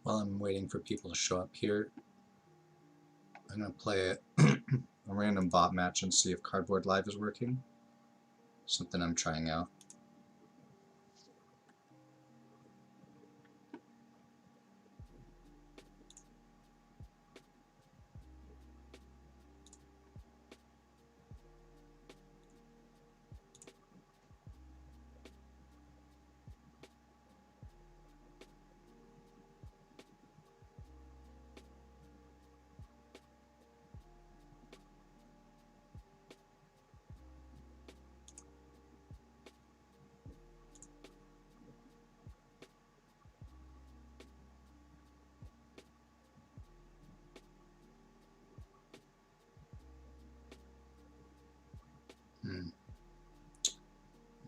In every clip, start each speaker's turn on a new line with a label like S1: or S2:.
S1: While I'm waiting for people to show up here, I'm going to play a random bot match and see if Cardboard Live is working. Something I'm trying out.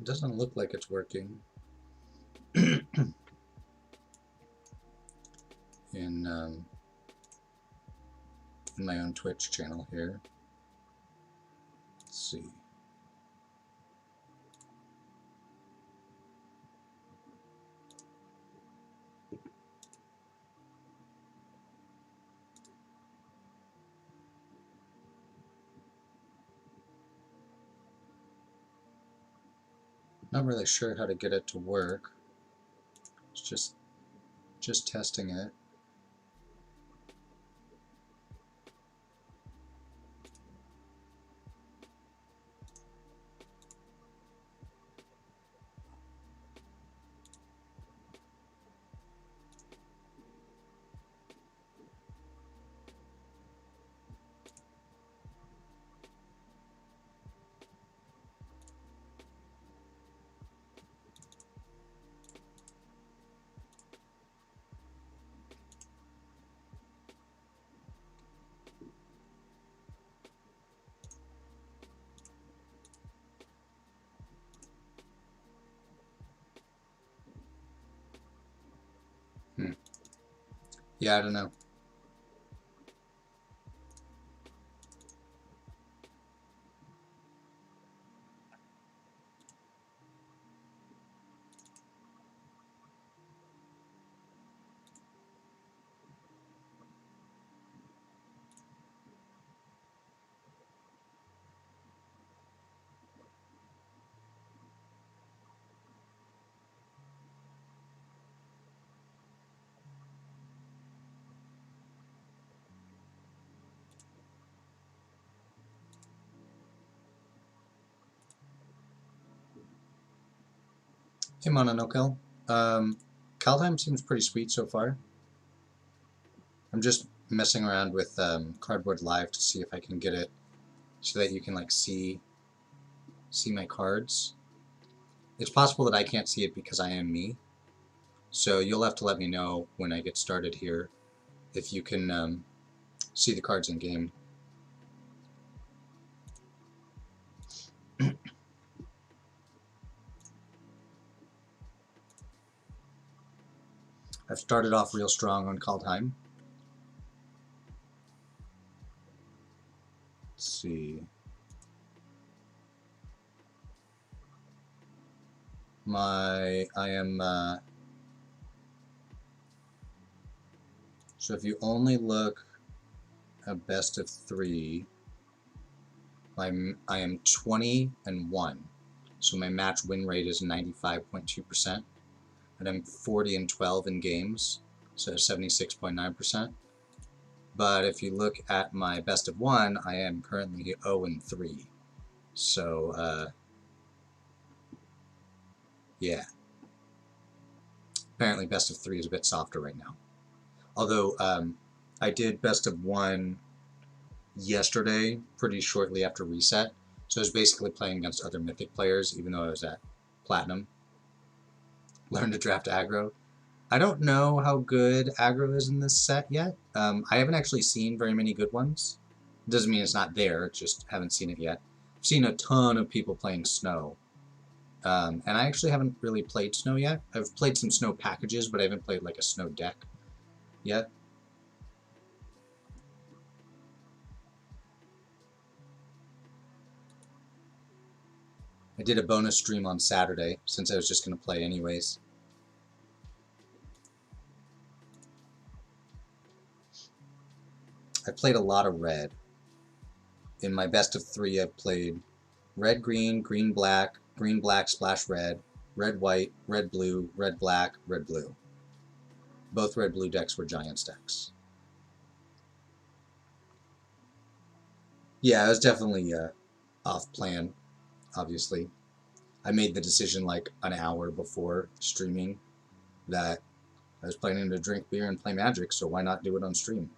S1: It doesn't look like it's working. in my own Twitch channel here. Let's see. Not really sure how to get it to work. It's just testing it. Yeah, I don't know. Hey Mononokel. Kaldheim seems pretty sweet so far. I'm just messing around with Cardboard Live to see if I can get it so that you can like see my cards. It's possible that I can't see it because I am me. So you'll have to let me know when I get started here if you can see the cards in game. I've started off real strong on Kaldheim. Let's see. So if you only look at best of 3, I am 20-1. So my match win rate is 95.2%. And I'm 40-12 in games, so 76.9%. But if you look at my best of 1, I am currently 0-3. So, yeah. Apparently best of 3 is a bit softer right now. Although, I did best of 1 yesterday, pretty shortly after reset. So I was basically playing against other Mythic players, even though I was at Platinum. Learn to draft aggro. I don't know how good aggro is in this set yet. I haven't actually seen very many good ones. Doesn't mean it's not there, just haven't seen it yet. I've seen a ton of people playing Snow. And I actually haven't really played Snow yet. I've played some Snow packages, but I haven't played like a Snow deck yet. I did a bonus stream on Saturday, since I was just going to play anyways. I played a lot of red. In my best of 3, I've played red, green, green, black, splash red, red, white, red, blue, red, black, red, blue. Both red-blue decks were Giants decks. Yeah, I was definitely off plan, obviously. I made the decision like an hour before streaming that I was planning to drink beer and play Magic, so why not do it on stream?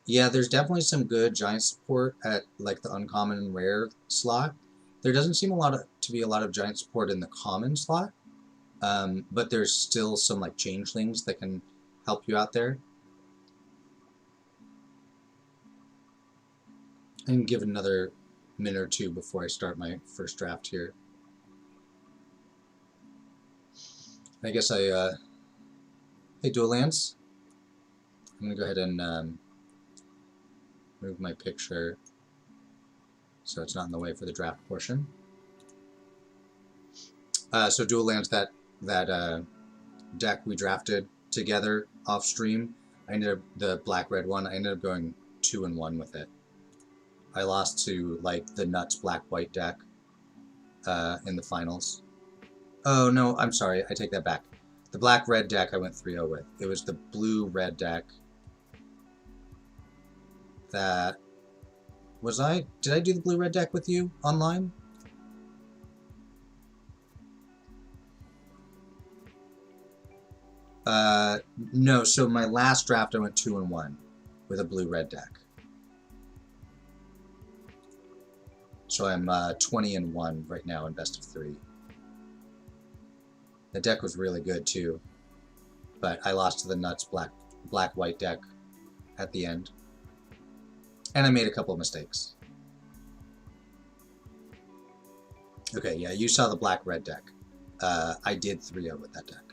S1: Yeah, there's definitely some good Giant support at like the uncommon and rare slot. There doesn't seem to be a lot of Giant support in the common slot, but there's still some like changelings that can help you out there. I can give it another minute or two before I start my first draft here. I guess hey, Dual Lands. I'm gonna go ahead and move my picture so it's not in the way for the draft portion. So Dual Lands, that deck we drafted together off stream, I ended up, the black-red one, I ended up going 2-1 with it. I lost to like the nuts black-white deck in the finals. Oh no, I'm sorry, I take that back. The black-red deck I went 3-0 with. It was the blue-red deck that... Did I do the blue-red deck with you online? No, so my last draft I went 2-1 with a blue-red deck. So I'm 20-1 right now in best of 3. The deck was really good too, but I lost to the nuts black-white deck at the end. And I made a couple of mistakes. Okay, yeah, you saw the black-red deck. I did 3-0 with that deck.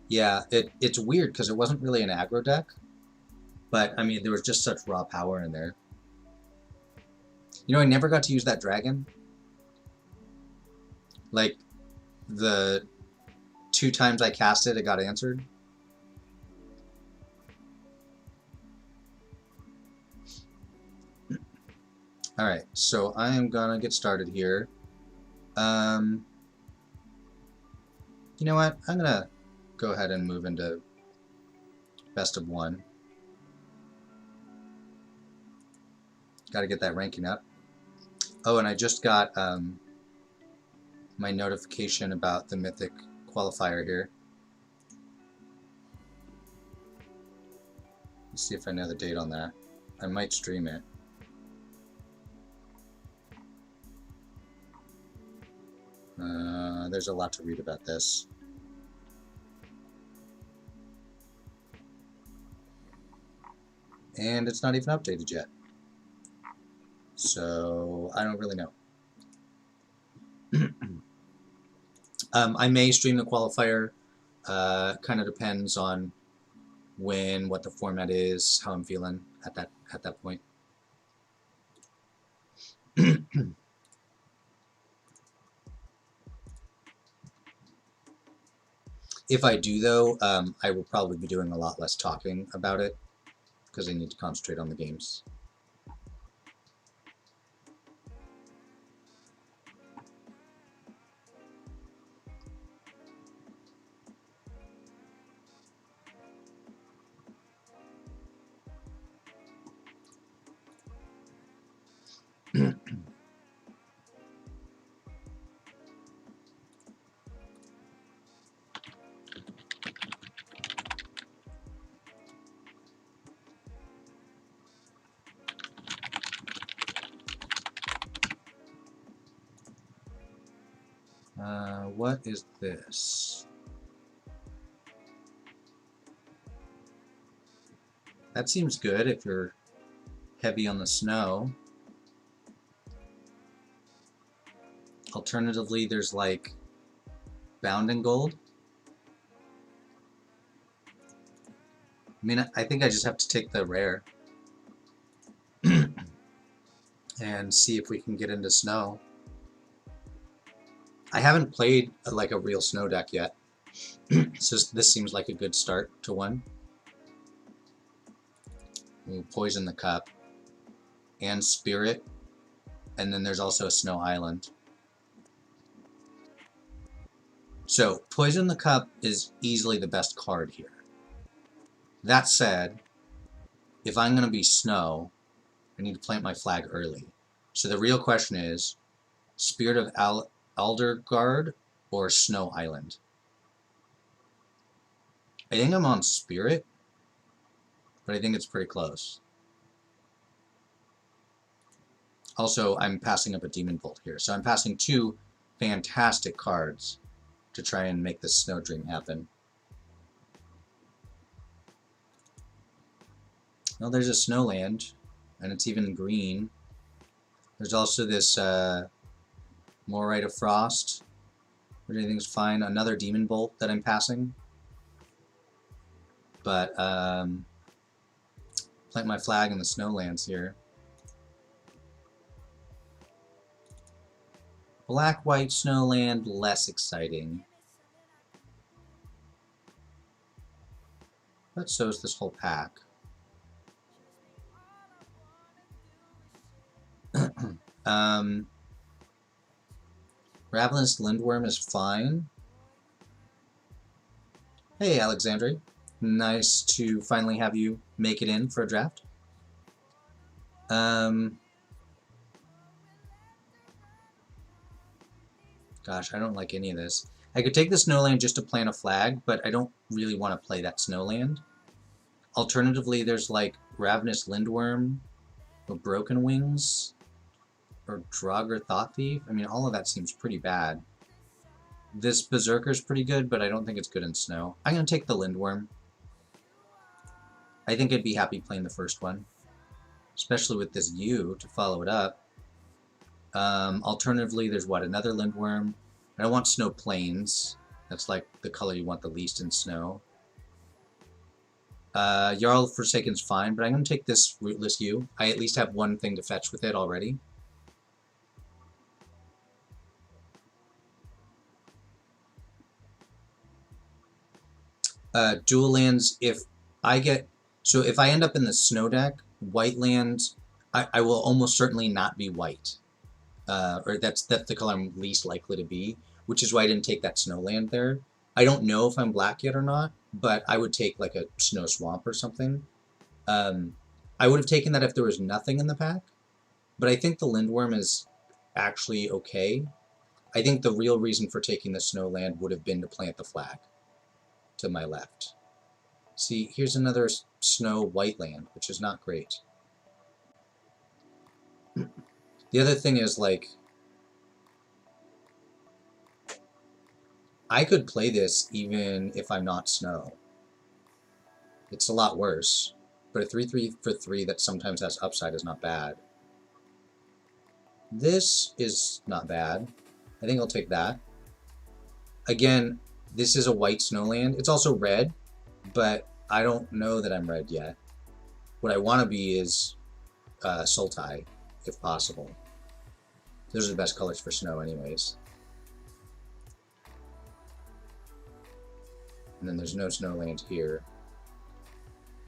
S1: Yeah, it's weird because it wasn't really an aggro deck, but I mean there was just such raw power in there. You know, I never got to use that dragon. Like, the 2 times I cast it, it got answered. Alright, so I am gonna get started here. You know what? I'm gonna go ahead and move into best of 1. Gotta get that ranking up. Oh, and I just got my notification about the Mythic qualifier here. Let's see if I know the date on that. I might stream it. There's a lot to read about this. And it's not even updated yet. So I don't really know. I may stream the qualifier. Kind of depends on what the format is, how I'm feeling at that point. If I do, though, I will probably be doing a lot less talking about it because I need to concentrate on the games. What is this? That seems good if you're heavy on the snow. Alternatively, there's like Bound in Gold. I mean, I think I just have to take the rare. and see if we can get into snow. I haven't played like a real snow deck yet, so this seems like a good start to one. We'll poison the cup and spirit, and then there's also a snow island. So poison the cup is easily the best card here. That said, if I'm going to be snow, I need to plant my flag early. So the real question is, Spirit of Aldergard or Snow Island? I think I'm on Spirit, but I think it's pretty close. Also, I'm passing up a Demon Bolt here, so I'm passing two fantastic cards to try and make this Snow Dream happen. Well, there's a Snowland, and it's even green. There's also this Morite of Frost, which I think is fine. Another Demon Bolt that I'm passing. But, plant my flag in the Snowlands here. Black-white Snowland, less exciting. But so is this whole pack. Ravenous Lindworm is fine. Hey, Alexandre. Nice to finally have you make it in for a draft. Gosh, I don't like any of this. I could take the Snowland just to plant a flag, but I don't really want to play that Snowland. Alternatively, there's like Ravenous Lindworm or Broken Wings or Draugr Thought Thief. I mean, all of that seems pretty bad. This Berserker's pretty good, but I don't think it's good in snow. I'm going to take the Lindworm. I think I'd be happy playing the first one, especially with this U to follow it up. Alternatively, there's what, another Lindworm. I don't want Snow Plains. That's like the color you want the least in snow. Jarl Forsaken's fine, but I'm going to take this Rootless U. I at least have one thing to fetch with it already. Dual lands, if I end up in the snow deck, white lands, I will almost certainly not be white. Or that's the color I'm least likely to be, which is why I didn't take that snow land there. I don't know if I'm black yet or not, but I would take like a snow swamp or something. I would have taken that if there was nothing in the pack, but I think the Lindworm is actually okay. I think the real reason for taking the snow land would have been to plant the flag to my left. See, here's another snow white land, which is not great. The other thing is, like, I could play this even if I'm not snow. It's a lot worse, but a 3/3 for 3 that sometimes has upside is not bad. This is not bad. I think I'll take that. Again, this is a white snowland. It's also red, but I don't know that I'm red yet. What I want to be is Sultai, if possible. Those are the best colors for snow anyways. And then there's no snowland here.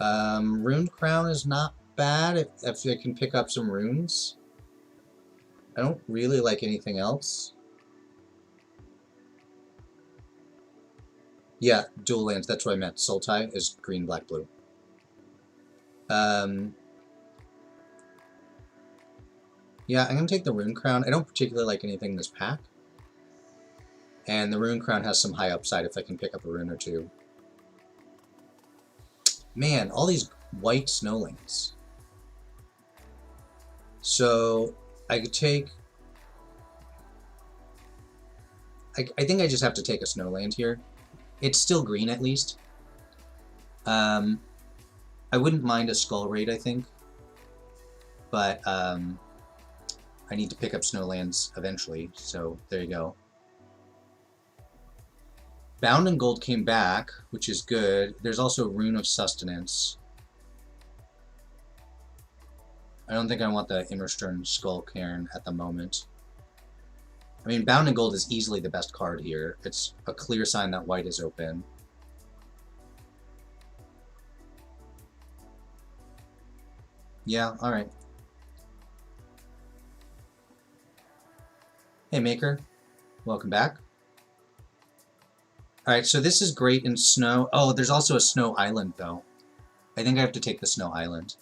S1: Runed Crown is not bad if I can pick up some runes. I don't really like anything else. Yeah, dual lands, that's what I meant. Sultai is green, black, blue. Yeah, I'm going to take the Rune Crown. I don't particularly like anything in this pack. And the Rune Crown has some high upside if I can pick up a rune or two. Man, all these white snowlands. So, I could take... I think I just have to take a snowland here. It's still green, at least. I wouldn't mind a Skull Raid, I think. But, I need to pick up snowlands eventually, so there you go. Bound in Gold came back, which is good. There's also Rune of Sustenance. I don't think I want the Immerstern Skull Cairn at the moment. I mean, Bound in Gold is easily the best card here. It's a clear sign that white is open. Yeah, alright. Hey, Maker. Welcome back. Alright, so this is great in snow. Oh, there's also a snow island, though. I think I have to take the snow island.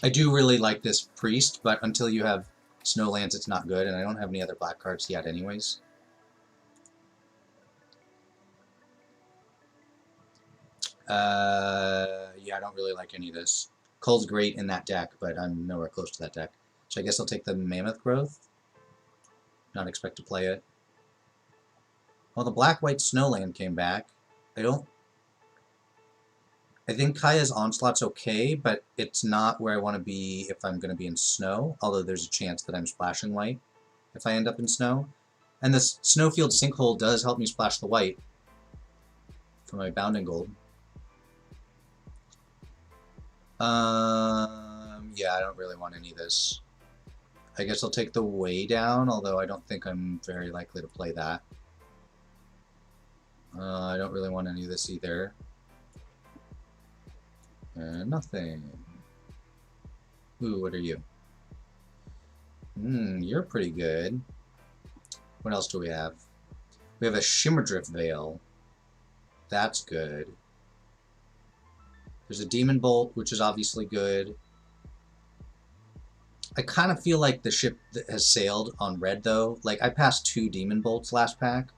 S1: I do really like this priest, but until you have snowlands, it's not good, and I don't have any other black cards yet anyways. Yeah, I don't really like any of this. Cull's great in that deck, but I'm nowhere close to that deck. So I guess I'll take the Mammoth Growth. Not expect to play it. Well, the black-white Snowland came back. I think Kaya's Onslaught's okay, but it's not where I want to be if I'm going to be in snow, although there's a chance that I'm splashing white if I end up in snow. And the Snowfield Sinkhole does help me splash the white for my Bound in Gold. Yeah, I don't really want any of this. I guess I'll take the Way Down, although I don't think I'm very likely to play that. I don't really want any of this either. Nothing. Ooh, what are you? You're pretty good. What else do we have? We have a Shimmerdrift Veil. That's good. There's a Demon Bolt, which is obviously good. I kind of feel like the ship that has sailed on red, though. Like, I passed 2 Demon Bolts last pack.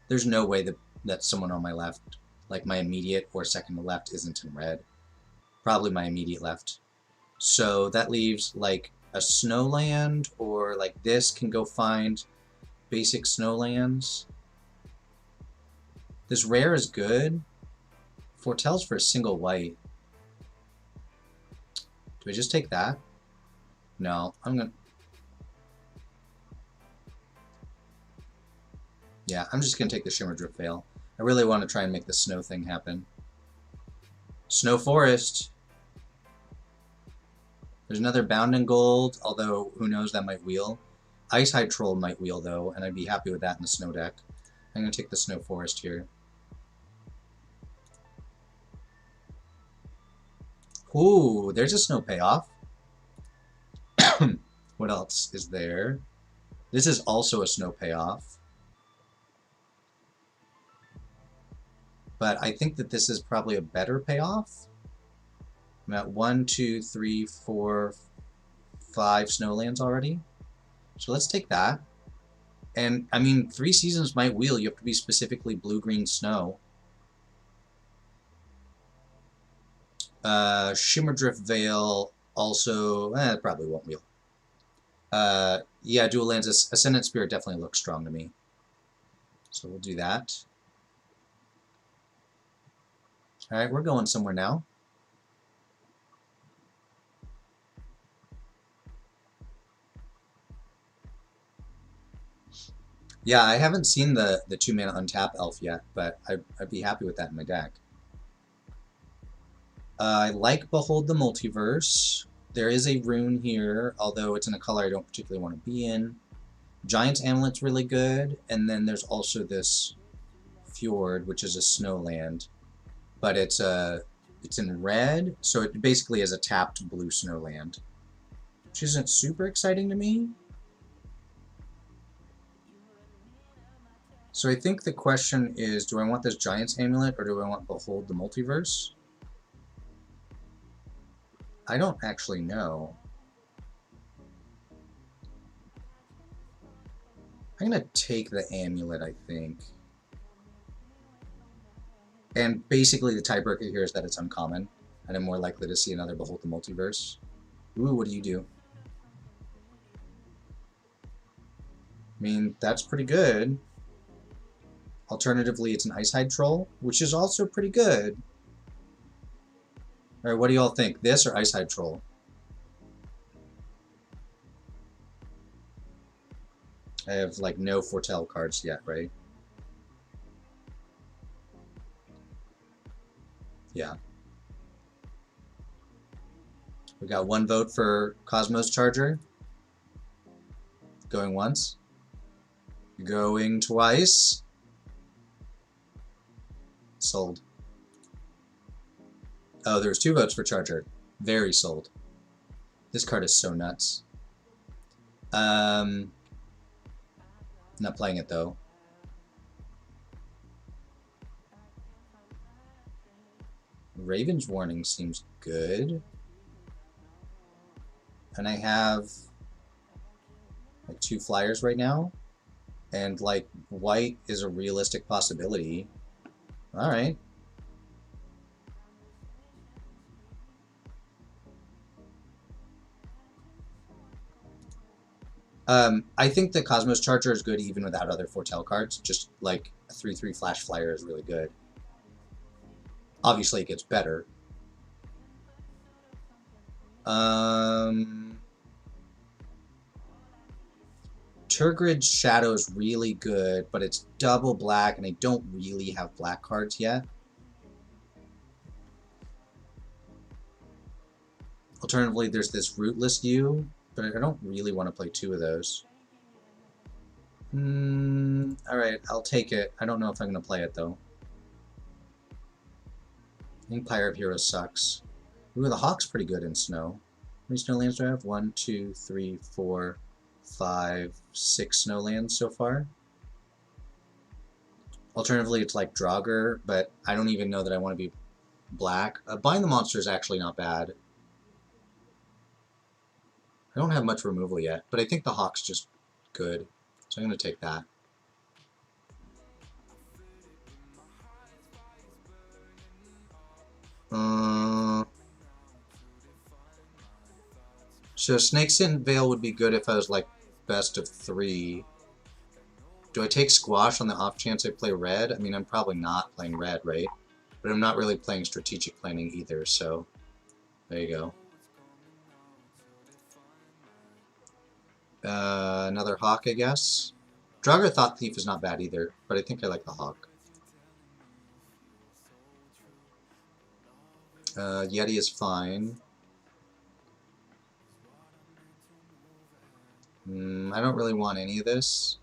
S1: There's no way that someone on my left, like my immediate or second to left, isn't in red. Probably my immediate left. So that leaves, like, a Snowland, or, like, this can go find basic Snowlands. This rare is good. Foretells for a single white. Do I just take that? No, I'm gonna... Yeah, I'm just gonna take the Shimmerdrift Veil. I really want to try and make the snow thing happen. Snow Forest. There's another Bound in Gold, although who knows, that might wheel. Icehide Troll might wheel, though, and I'd be happy with that in the snow deck. I'm going to take the Snow Forest here. Ooh, there's a snow payoff. What else is there? This is also a snow payoff. But I think that this is probably a better payoff. I'm at 1, 2, 3, 4, 5 Snowlands already. So let's take that. And, I mean, 3 seasons might wheel. You have to be specifically blue-green snow. Shimmerdrift Veil also... probably won't wheel. Yeah, Dual Lands. Ascendant Spirit definitely looks strong to me. So we'll do that. Alright, we're going somewhere now. Yeah, I haven't seen the 2-mana untap elf yet, but I'd be happy with that in my deck. I like Behold the Multiverse. There is a rune here, although it's in a color I don't particularly want to be in. Giant's Amulet's really good, and then there's also this Fjord, which is a snowland, but it's in red, so it basically is a tapped blue snowland, which isn't super exciting to me. So I think the question is, do I want this Giant's Amulet, or do I want Behold the Multiverse? I don't actually know. I'm going to take the Amulet, I think. And basically the tiebreaker here is that it's uncommon, and I'm more likely to see another Behold the Multiverse. Ooh, what do you do? I mean, that's pretty good. Alternatively, it's an Icehide Troll, which is also pretty good. Alright, what do y'all think? This or Icehide Troll? I have, like, no Foretell cards yet, right? Yeah. We got 1 vote for Cosmos Charger. Going once. Going twice. Sold. Oh, there's 2 votes for Charger. Very sold. This card is so nuts. Not playing it though. Raven's Warning seems good. And I have like 2 flyers right now. And like white is a realistic possibility. Alright. I think the Cosmos Charger is good even without other Foretell cards. Just like a 3/3 Flash Flyer is really good. Obviously it gets better. Tergrid's Shadow is really good, but it's double black and I don't really have black cards yet. Alternatively, there's this Rootless U, but I don't really want to play 2 of those. Alright, I'll take it. I don't know if I'm going to play it, though. I think Pyre of Heroes sucks. Ooh, the Hawk's pretty good in snow. How many snowlands do I have? 1, 2, 3, 4, 5, 6 snowlands so far. Alternatively, it's like Draugr, but I don't even know that I want to be black. Bind the Monster is actually not bad. I don't have much removal yet, but I think the Hawk's just good, so I'm going to take that. So Snakescent Veil would be good if I was like best of 3. Do I take Squash on the off chance I play red? I mean, I'm probably not playing red, right? But I'm not really playing strategic planning either, so there you go. Another Hawk, I guess. Draugr Thought Thief is not bad either, but I think I like the Hawk. Yeti is fine. I don't really want any of this.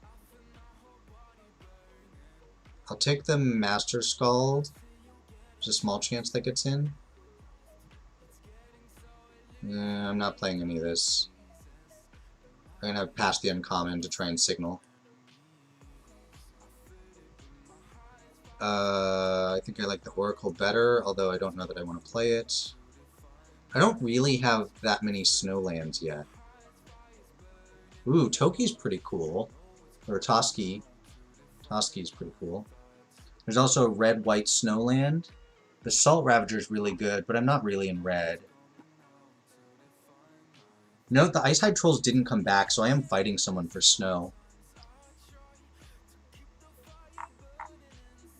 S1: I'll take the Master Scald. There's a small chance that gets in. I'm not playing any of this. I'm gonna pass the uncommon to try and signal. I think I like the Oracle better, although I don't know that I want to play it. I don't really have that many snowlands yet. Ooh, Toki's pretty cool. Or Toski. Toski's pretty cool. There's also a red-white snowland. The Salt Ravager is really good, but I'm not really in red. Note, the Ice Hide Trolls didn't come back, so I am fighting someone for snow.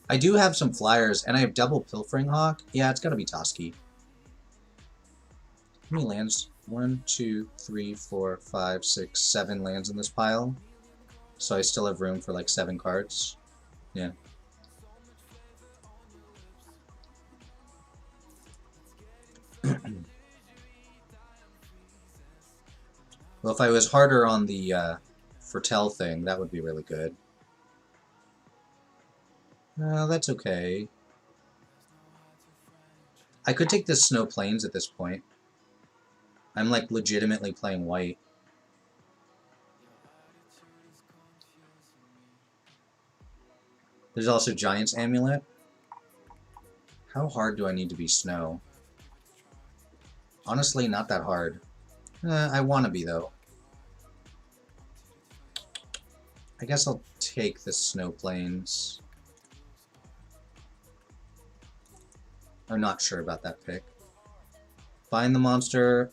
S1: I do have some flyers, and I have double Pilfering Hawk. Yeah, it's gotta be Toski. How many lands? 1, 2, 3, 4, 5, 6, 7 lands in this pile. So I still have room for like 7 cards. Yeah. Well, if I was harder on the Foretell thing, that would be really good. No, that's okay. I could take the Snow Plains at this point. I'm like legitimately playing white. There's also Giant's Amulet. How hard do I need to be snow? Honestly, not that hard. I want to be, though. I guess I'll take the Snow Plains. I'm not sure about that pick. Bind the Monster,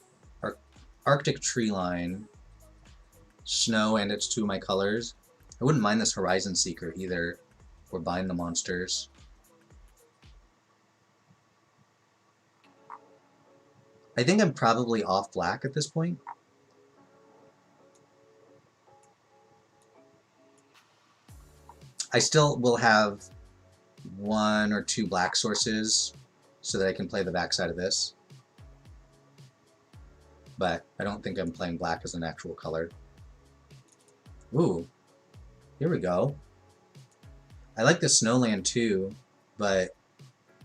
S1: Arctic Treeline, Snow, and it's 2 of my colors. I wouldn't mind this Horizon Seeker either, or Bind the Monsters. I think I'm probably off black at this point. I still will have 1 or 2 black sources so that I can play the backside of this. but I don't think I'm playing black as an actual color. Ooh, here we go. I like the Snowland too, but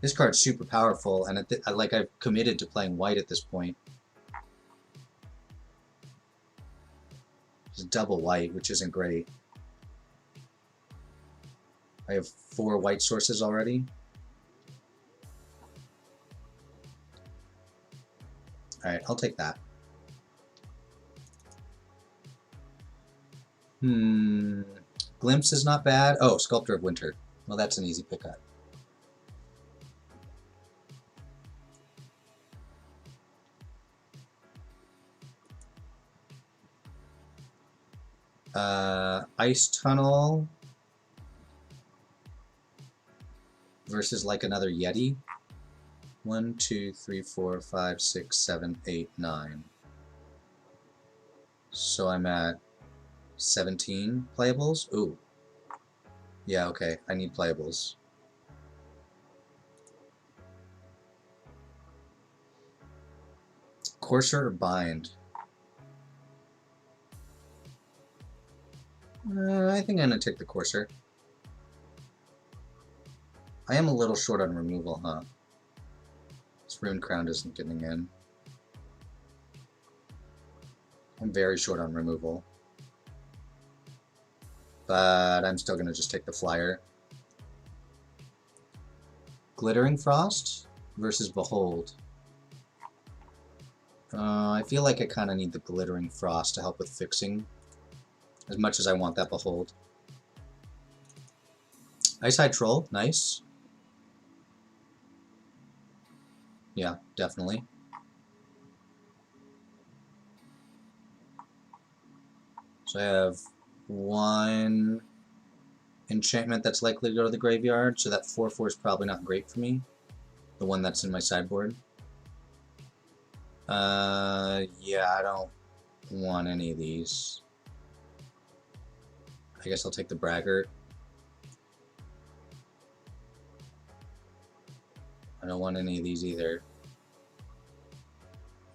S1: this card's super powerful, and I've committed to playing white at this point. It's double white, which isn't great. I have 4 white sources already. Alright, I'll take that. Glimpse is not bad. Oh, Sculptor of Winter. Well, that's an easy pickup. Ice Tunnel versus like another Yeti. 1, 2, 3, 4, 5, 6, 7, 8, 9. So I'm at 17 playables. Ooh. Yeah, okay. I need playables. Courser or Bind? I think I'm going to take the Courser. I am a little short on removal, huh? This Rune Crown isn't getting in. I'm very short on removal. But I'm still going to just take the flyer. Glittering Frost versus Behold. I feel like I kind of need the Glittering Frost to help with fixing, as much as I want that Behold. Ice-Hide Troll, nice. Yeah, definitely. So I have 1 enchantment that's likely to go to the graveyard, so that 4/4 is probably not great for me. The one that's in my sideboard. Yeah, I don't want any of these. I guess I'll take the Braggart. I don't want any of these either.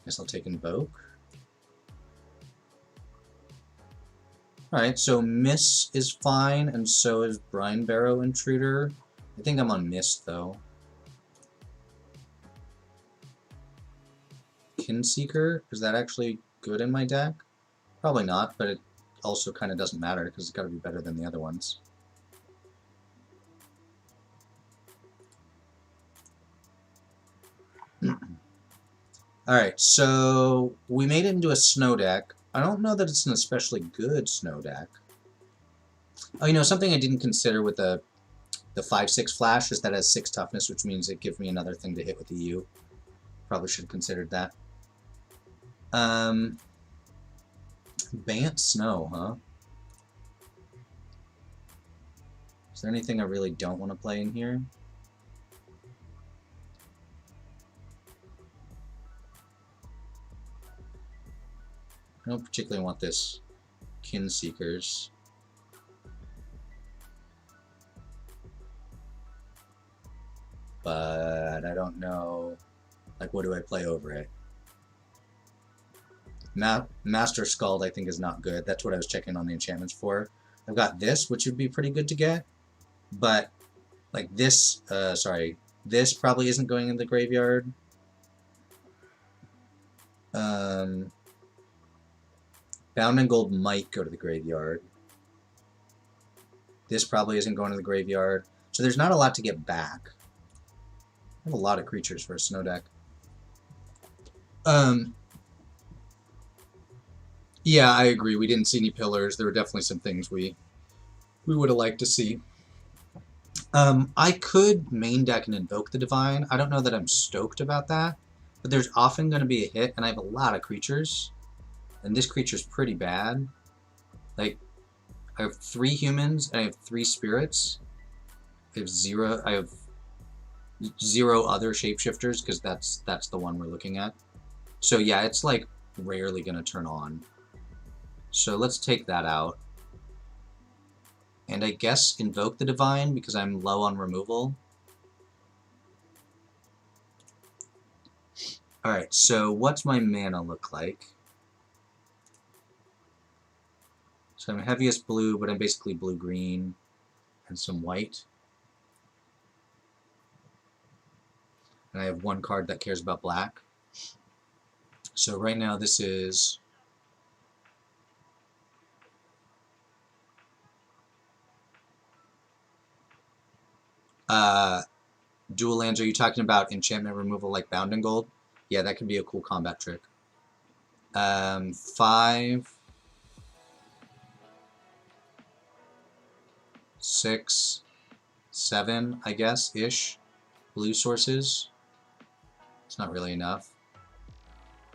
S1: Guess I'll take Invoke. Alright, so Miss is fine, and so is Brine Barrow Intruder. I think I'm on Miss, though. Kinseeker? Is that actually good in my deck? Probably not, but it also kind of doesn't matter, because it's got to be better than the other ones. Alright, so we made it into a snow deck. I don't know that it's an especially good snow deck. Oh, you know, something I didn't consider with the 5/6 flash is that it has 6 toughness, which means it gives me another thing to hit with the U. Probably should have considered that. Bant Snow, huh? Is there anything I really don't want to play in here? I don't particularly want this Kinseekers. But I don't know, like, what do I play over it? Master Scald, I think, is not good. That's what I was checking on the enchantments for. I've got this, which would be pretty good to get, but, like, this, this probably isn't going in the graveyard. Bound in Gold might go to the graveyard. This probably isn't going to the graveyard. So there's not a lot to get back. I have a lot of creatures for a snow deck. Yeah, I agree. We didn't see any pillars. There were definitely some things we would have liked to see. I could main deck and Invoke the Divine. I don't know that I'm stoked about that, but there's often going to be a hit, and I have a lot of creatures, and this creature's pretty bad. Like, I have 3 humans, and I have 3 spirits. I have 0 other shapeshifters, because that's the one we're looking at. So yeah, it's like rarely going to turn on. So let's take that out. And I guess Invoke the Divine, because I'm low on removal. Alright, so what's my mana look like? So I'm heaviest blue, but I'm basically blue-green and some white. And I have one card that cares about black. So right now this is dual lands. Are you talking about enchantment removal like Bound in Gold? Yeah, that could be a cool combat trick. 5, 6, 7, I guess, ish. Blue sources. It's not really enough.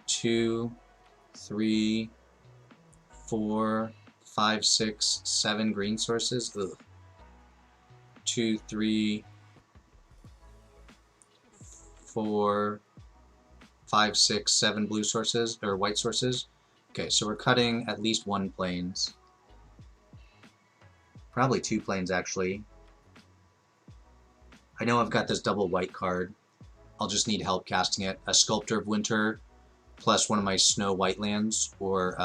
S1: 2, 3, 4, 5, 6, 7 green sources. Ugh. 2, 3, 4, 5, 6, 7 blue sources, or white sources. Okay, so we're cutting at least one plains. Probably 2 plains, actually. I know I've got this double white card. I'll just need help casting it. A Sculptor of Winter, plus one of my Snow White lands, or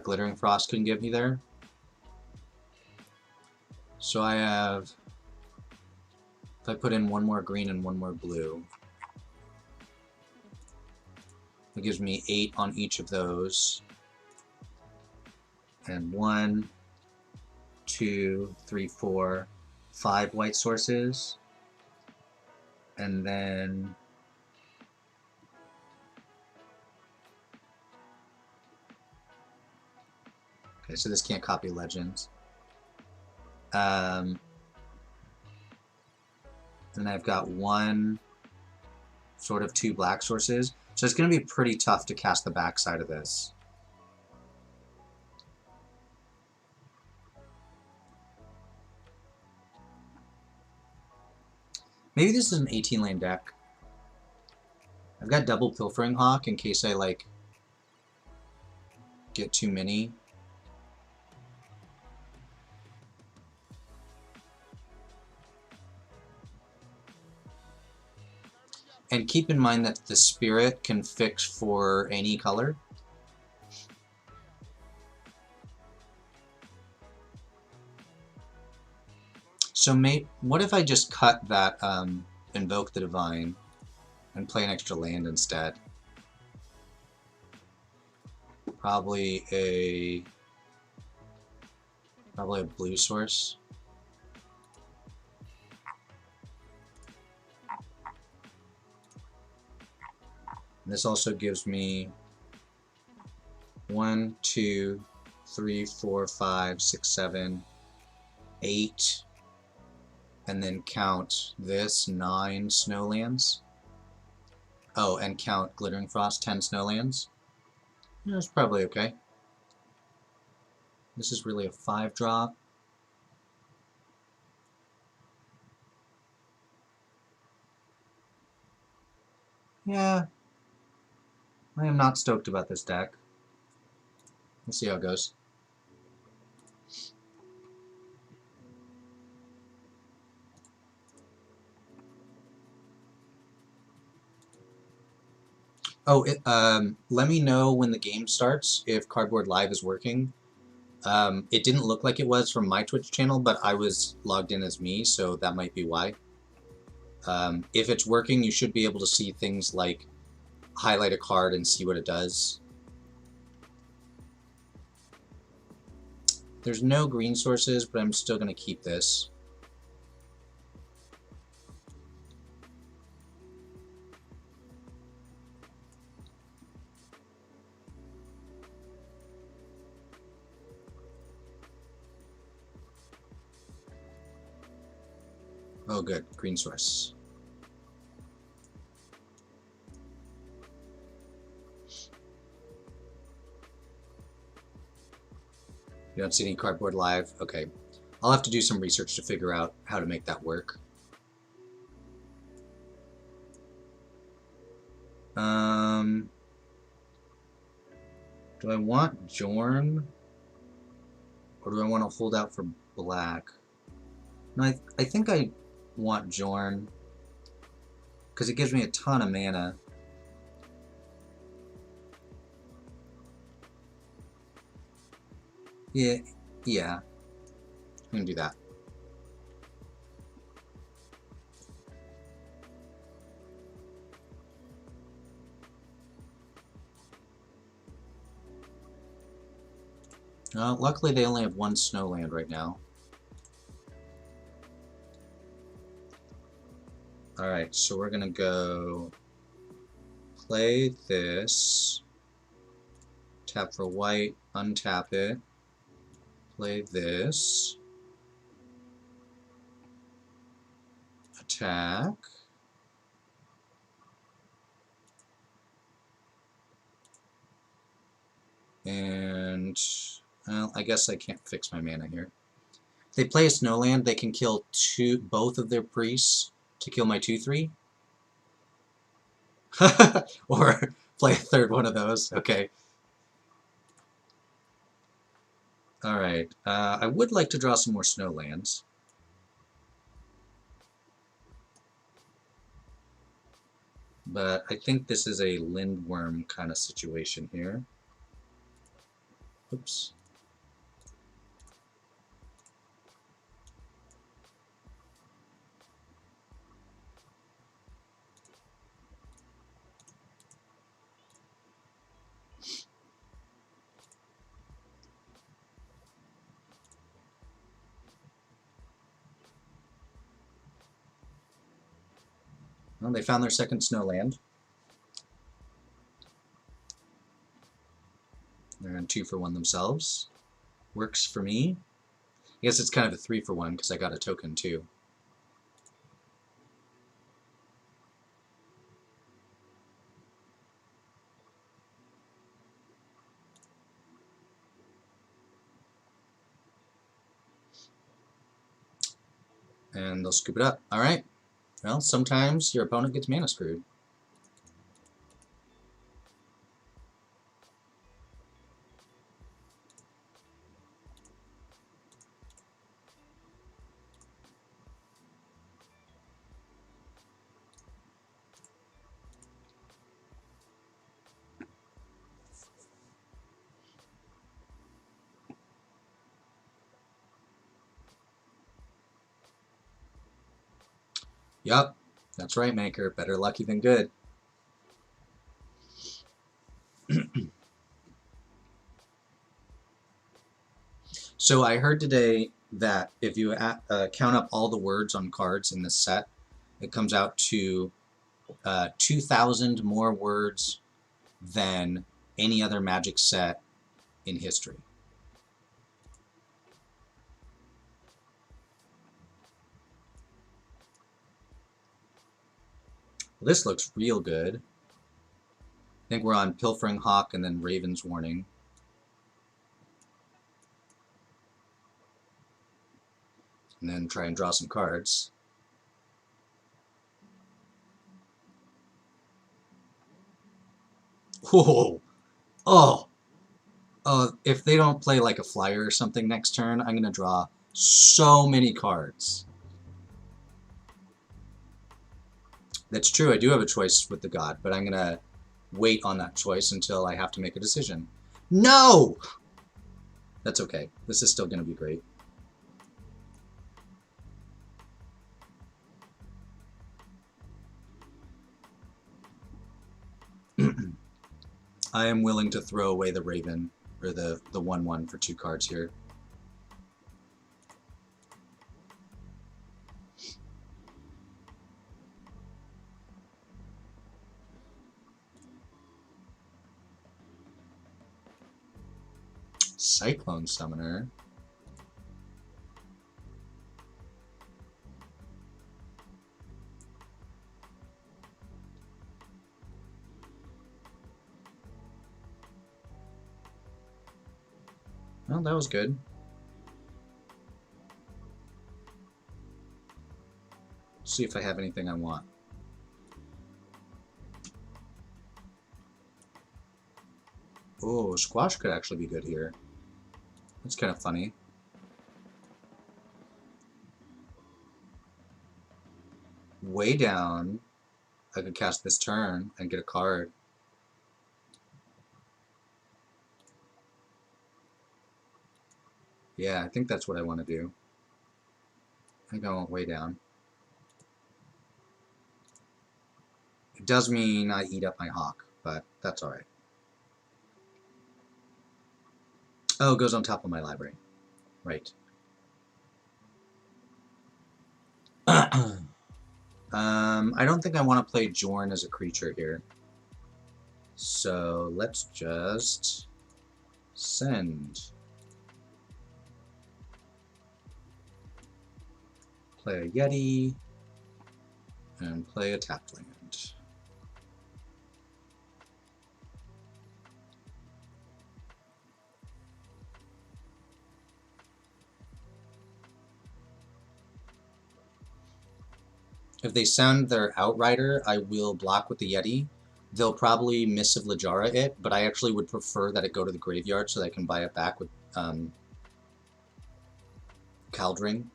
S1: Glittering Frost can give me there. So I have, if I put in one more green and one more blue, it gives me 8 on each of those. And 1, 2, 3, 4, 5 white sources. And then okay, so this can't copy legends. And I've got 1, sort of 2 black sources. So it's going to be pretty tough to cast the backside of this. Maybe this is an 18-lane deck. I've got double Pilfering Hawk in case I, like, get too many. And keep in mind that the Spirit can fix for any color. So what if I just cut that Invoke the Divine and play an extra land instead? Probably a blue source. And this also gives me 1, 2, 3, 4, 5, 6, 7, 8, and then count this 9 snowlands. Oh, and count Glittering Frost 10 snowlands. That's probably okay. This is really a 5-drop. Yeah, I am not stoked about this deck. We'll see how it goes. Oh, let me know when the game starts if Cardboard Live is working. It didn't look like it was from my Twitch channel, but I was logged in as me, so that might be why. If it's working, you should be able to see things like highlight a card and see what it does. There's no green sources, but I'm still going to keep this. Oh good, green source. You don't see any Cardboard Live? Okay. I'll have to do some research to figure out how to make that work. Do I want Jorn? Or do I want to hold out for black? No, I think I want Jorn. Because it gives me a ton of mana. Yeah, yeah. I'm gonna do that. Luckily, they only have one snowland right now. Alright, so we're gonna go play this, tap for white, untap it, play this, attack, and, well, I guess I can't fix my mana here. If they play a snowland, they can kill both of their priests to kill my 2/3. Or play a third one of those. Okay. Alright. I would like to draw some more snowlands. But I think this is a Lindworm kind of situation here. Oops. Well, they found their second snowland. They're on 2 for 1 themselves. Works for me. I guess it's kind of a 3 for 1 because I got a token too. And they'll scoop it up. Alright. Well, sometimes your opponent gets mana screwed. Yup. That's right, Maker. Better lucky than good. So I heard today that if you count up all the words on cards in this set, it comes out to 2,000 more words than any other Magic set in history. Well, this looks real good. I think we're on Pilfering Hawk and then Raven's Warning. And then try and draw some cards. Whoa! Oh! If they don't play like a flyer or something next turn, I'm going to draw so many cards. That's true, I do have a choice with the god, but I'm going to wait on that choice until I have to make a decision. No! That's okay. This is still going to be great. I am willing to throw away the Raven, or the 1/1 for 2 cards here. Cyclone Summoner. Well, that was good. See if I have anything I want. Oh, Squash could actually be good here. That's kind of funny. Way down, I could cast this turn and get a card. Yeah, I think that's what I want to do. I think I want way down. It does mean I eat up my hawk, but that's alright. Oh, it goes on top of my library. Right. I don't think I want to play Jorn as a creature here. So let's just send. Play a Yeti and play a tapped land. If they send their Outrider, I will block with the Yeti. They'll probably Missive Littleja it, but I actually would prefer that it go to the graveyard so that I can buy it back with Kaldring.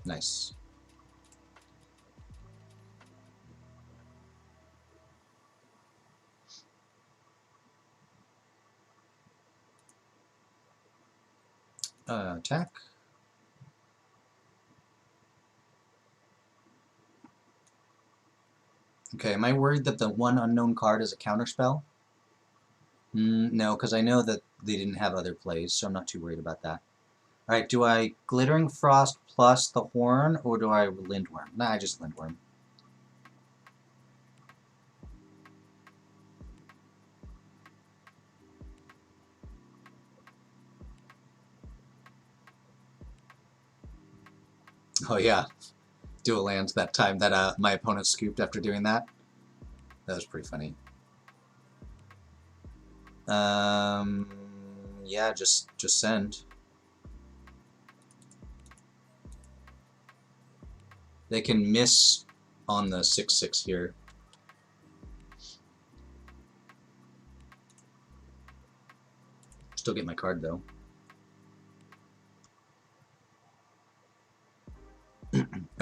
S1: Nice. Attack. Okay, am I worried that the one unknown card is a counterspell? No, because I know that they didn't have other plays, so I'm not too worried about that. Alright, do I Glittering Frost plus the Horn, or do I Lindworm? Nah, I just Lindworm. Oh yeah, dual lands that time that my opponent scooped after doing that. That was pretty funny. Yeah, just send. They can miss on the 6/6 here. Still get my card though.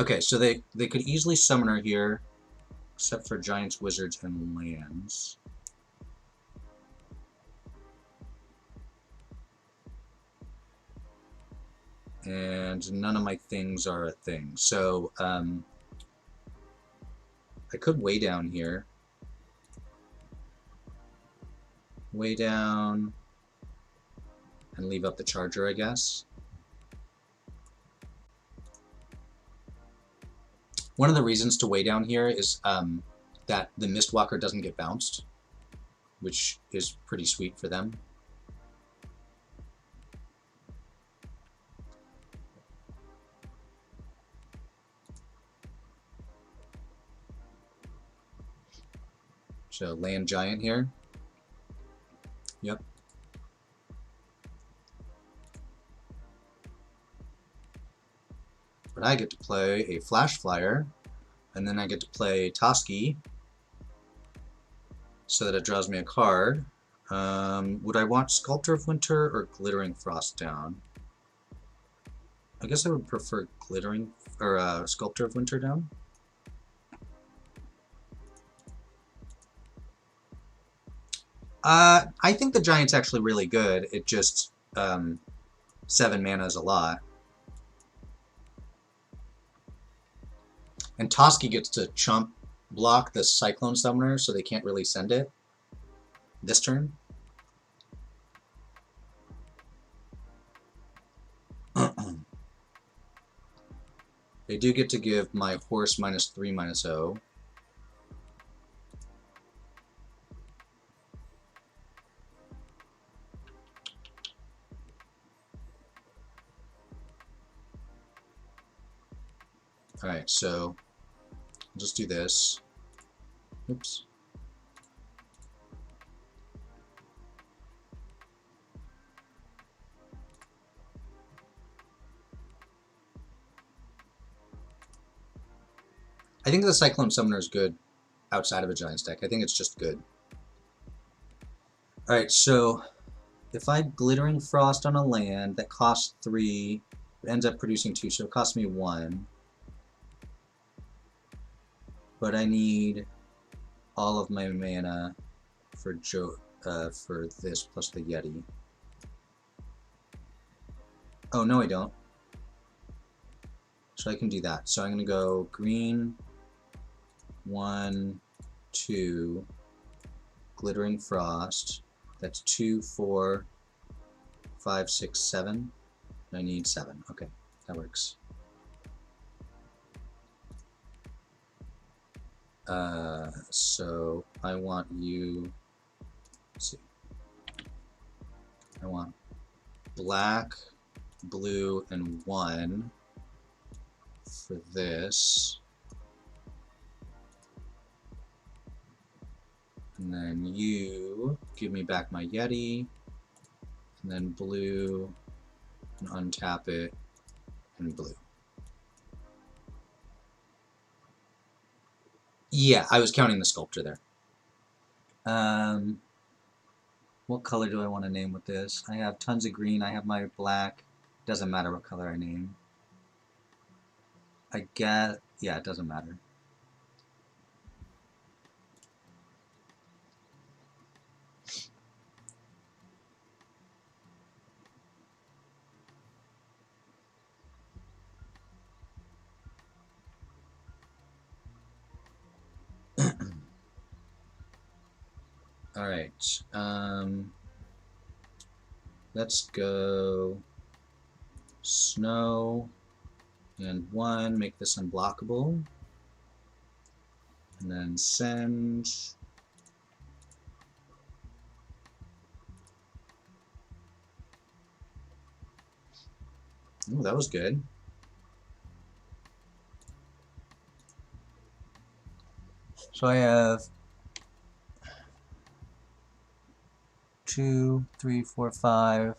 S1: Okay, so they could easily summon her here, except for Giants, Wizards, and lands. And none of my things are a thing. So I could way down here. Way down and leave up the Charger, I guess. One of the reasons to way down here is that the Mistwalker doesn't get bounced, which is pretty sweet for them. So land Giant here. Yep. But I get to play a Flash Flyer, and then I get to play Toski, so that it draws me a card. Would I want Sculptor of Winter or Glittering Frost down? I guess I would prefer Glittering or Sculptor of Winter down. I think the Giant's actually really good. It just 7 mana is a lot. And Toski gets to chump block the Cyclone Summoner, so they can't really send it this turn. They do get to give my horse -3/-0. Alright, so I'll just do this. Oops. I think the Cyclone Summoner is good outside of a Giant's deck. I think it's just good. Alright, so if I Glittering Frost on a land that costs 3, it ends up producing 2, so it costs me 1. But I need all of my mana for for this plus the Yeti. Oh, no I don't. So I can do that. So I'm going to go green, 1, 2, Glittering Frost. That's 2, 4, 5, 6, 7. I need 7. Okay, that works. So I want you. Let's see. I want black, blue, and 1 for this. And then you give me back my Yeti, and then blue, and untap it, and blue. Yeah, I was counting the sculpture there. What color do I want to name with this? I have tons of green, I have my black. Doesn't matter what color I name. I guess, yeah, it doesn't matter. Alright, let's go snow and 1, make this unblockable, and then send. Ooh, that was good. So I have 2, 3, 4, 5.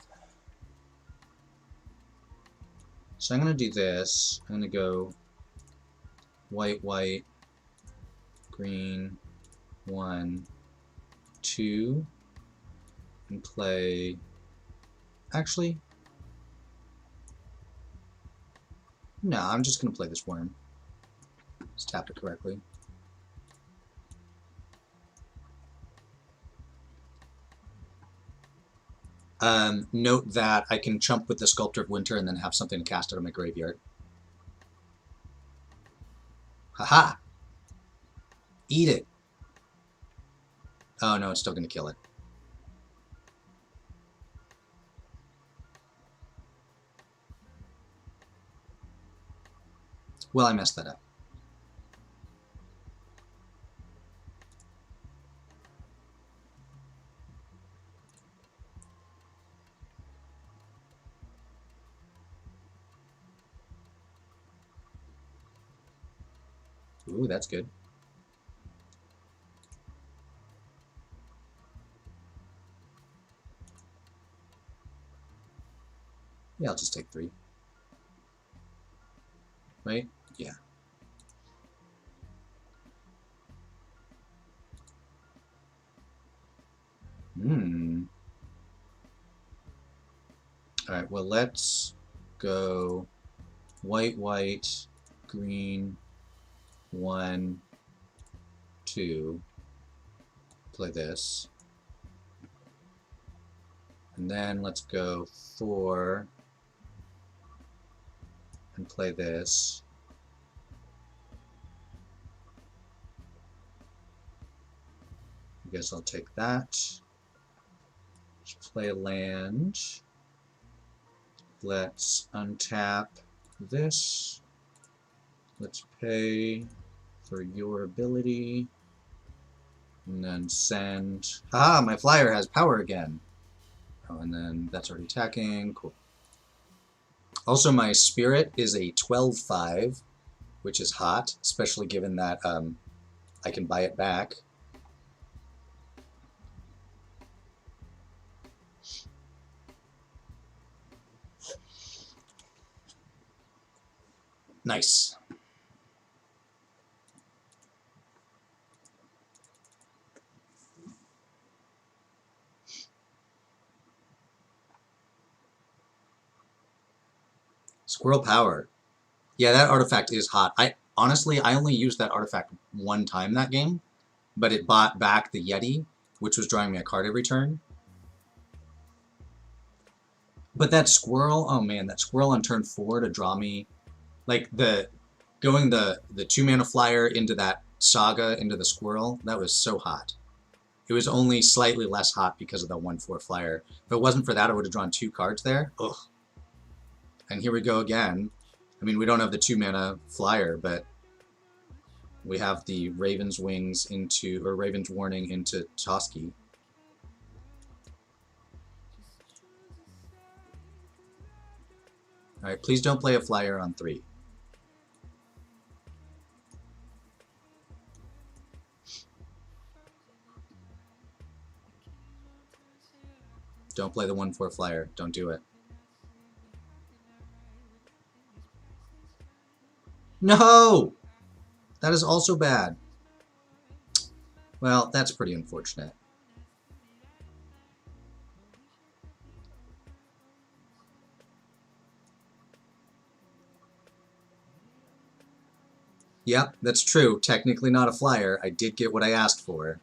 S1: So I'm going to do this. I'm going to go white, white, green, 1, 2, and play. Actually, no, I'm just going to play this worm. Just tap it correctly. Note that I can chump with the Sculptor of Winter and then have something to cast out of my graveyard. Haha! Eat it! Oh no, it's still going to kill it. Well, I messed that up. Ooh, that's good. Yeah, I'll just take 3. Right? Yeah. Alright, well let's go white, white, green, 1, 2, play this. And then let's go 4 and play this. I guess I'll take that. Just play a land. Let's untap this. Let's pay for your ability. And then send. Ah, my flyer has power again. Oh, and then that's already attacking. Cool. Also, my spirit is a 12/5, which is hot, especially given that I can buy it back. Nice. Squirrel power. Yeah, that artifact is hot. Honestly, I only used that artifact one time that game, but it bought back the Yeti, which was drawing me a card every turn. But that squirrel, oh man, that squirrel on turn 4 to draw me, like going the 2-mana flyer into that saga into the squirrel, that was so hot. It was only slightly less hot because of the 1/4 flyer. If it wasn't for that, I would have drawn 2 cards there. Ugh. And here we go again. I mean, we don't have the 2-mana flyer, but we have the Raven's Wings into, or Raven's Warning into Toski. Alright, please don't play a flyer on 3. Don't play the 1/4 flyer. Don't do it. No! That is also bad. Well, that's pretty unfortunate. Yep, that's true. Technically not a flyer. I did get what I asked for.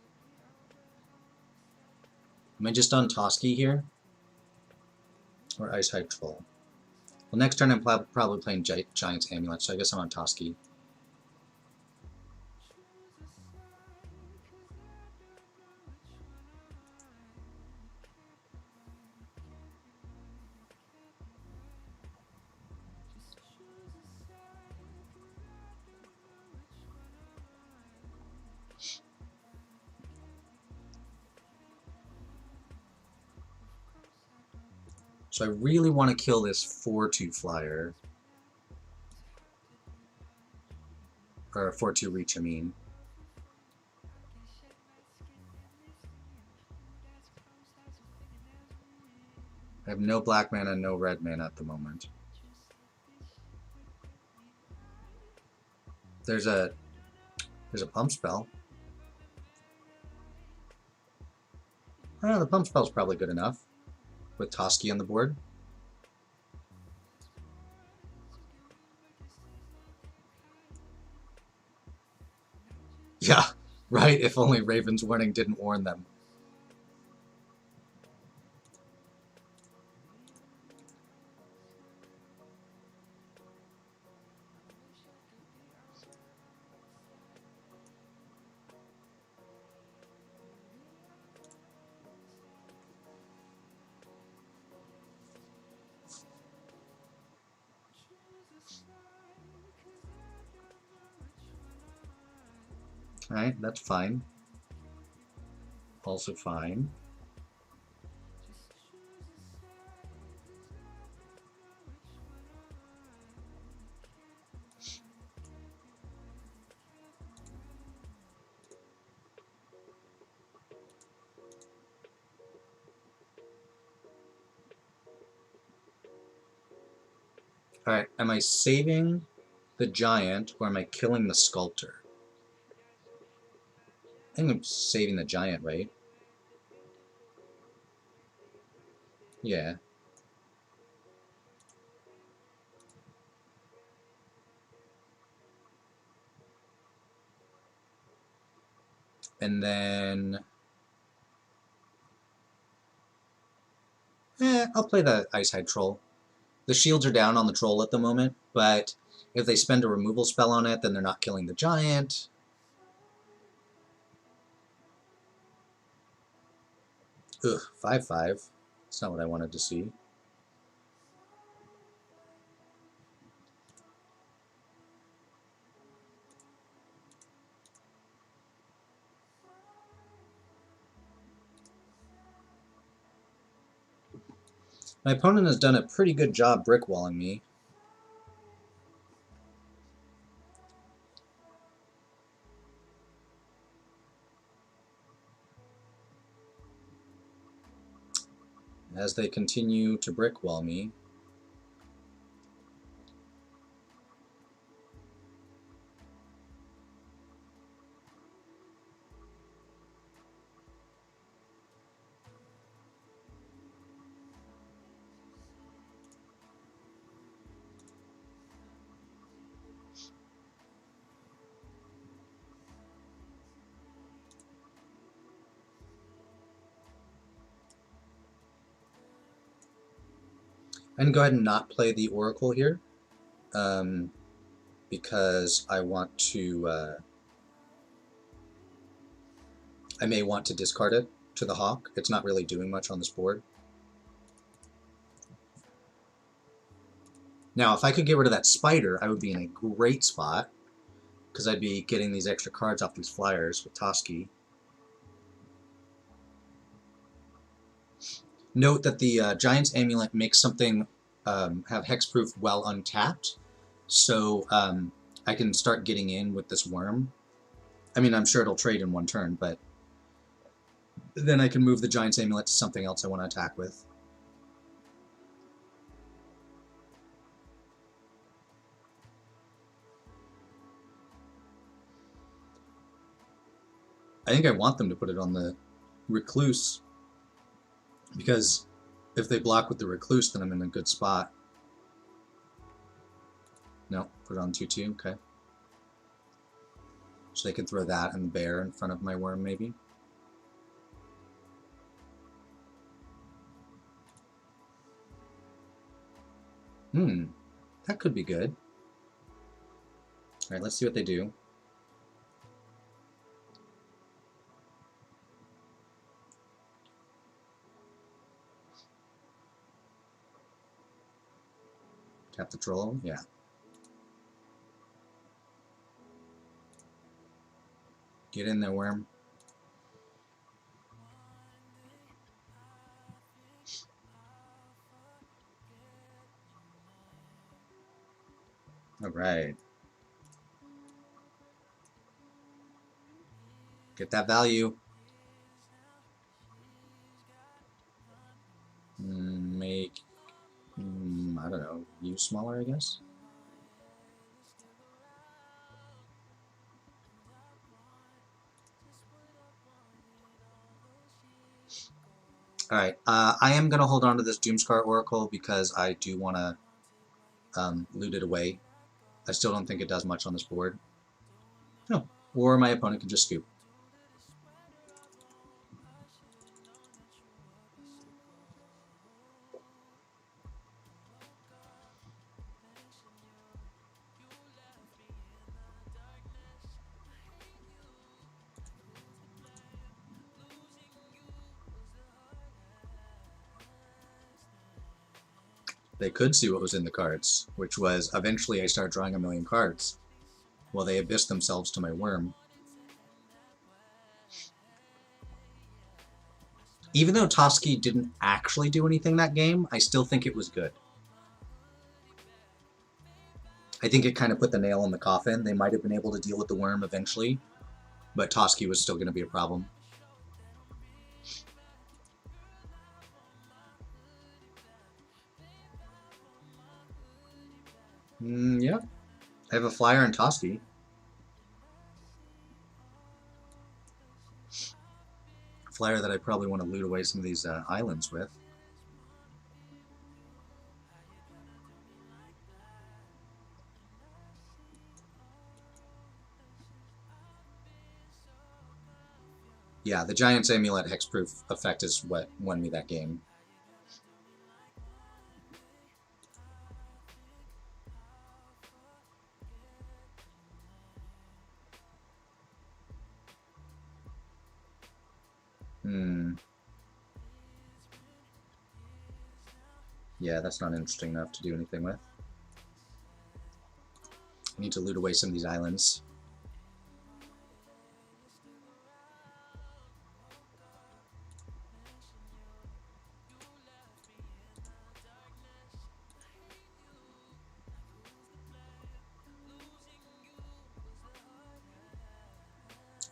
S1: Am I just on Toski here? Or Ice-Hide Troll? Well, next turn I'm probably playing Giant's Amulet, so I guess I'm on Toski. So I really want to kill this 4/2 flyer. Or 4/2 reach, I mean. I have no black mana, no red mana at the moment. There's a pump spell. I don't know, the pump spell's probably good enough with Toski on the board. Yeah, right, if only Raven's Warning didn't warn them. Alright, that's fine. Also fine. Alright, am I saving the giant or am I killing the sculptor? I think I'm saving the giant, right? Yeah. And then... I'll play the Ice-Hide Troll. The shields are down on the troll at the moment, but if they spend a removal spell on it, then they're not killing the giant. Ugh, 5/5. That's not what I wanted to see. My opponent has done a pretty good job brickwalling me. As they continue to brickwall me, I'm going to go ahead and not play the Oracle here, because I want to, I may want to discard it to the Hawk. It's not really doing much on this board. Now, if I could get rid of that Spider, I would be in a great spot, because I'd be getting these extra cards off these flyers with Toski. Note that the Giant's Amulet makes something have hexproof while untapped, so I can start getting in with this worm. I mean, I'm sure it'll trade in one turn, but then I can move the Giant's Amulet to something else I want to attack with. I think I want them to put it on the Recluse, because if they block with the Recluse, then I'm in a good spot. No, put it on 2/2, okay. So they can throw that and the bear in front of my worm, maybe. That could be good. Alright, let's see what they do. Tap the troll, yeah. Get in there, worm. Alright. Get that value. Make, I don't know, you smaller, I guess? Alright, I am going to hold on to this Doomscar Oracle because I do want to loot it away. I still don't think it does much on this board. No, or my opponent can just scoop. They could see what was in the cards, which was eventually I start drawing a million cards while they abyss themselves to my worm. Even though Toski didn't actually do anything that game, I still think it was good. I think it kind of put the nail in the coffin. They might have been able to deal with the worm eventually, but Toski was still going to be a problem. Yeah. I have a flyer and Toski. Flyer that I probably want to loot away some of these islands with. Yeah, the Giant's Amulet hexproof effect is what won me that game. Yeah, that's not interesting enough to do anything with. I need to loot away some of these islands.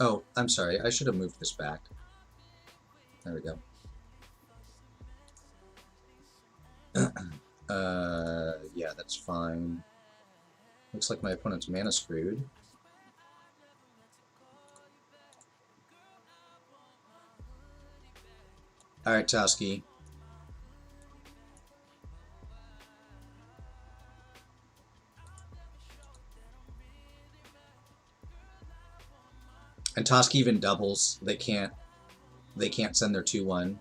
S1: Oh, I'm sorry. I should have moved this back. There we go. Yeah, that's fine. Looks like my opponent's mana screwed. Alright, Toski. And Toski even doubles. They can't send their 2/1.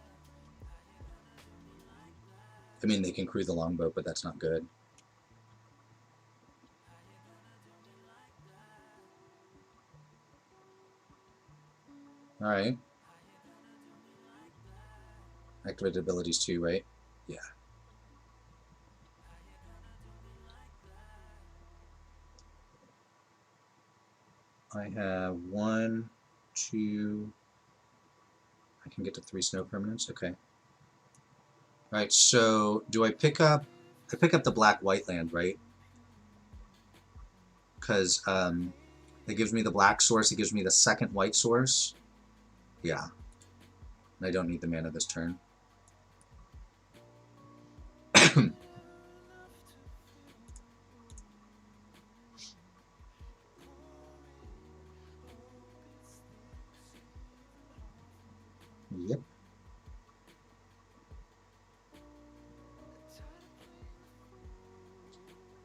S1: I mean, they can crew the longboat, but that's not good. Alright. Activated abilities too, right? Yeah. I have 1, 2... I can get to 3 snow permanents? Okay. Alright, so do I pick up... I pick up the black-white land, right? Because it gives me the black source, it gives me the second white source. Yeah. I don't need the mana this turn. Yep.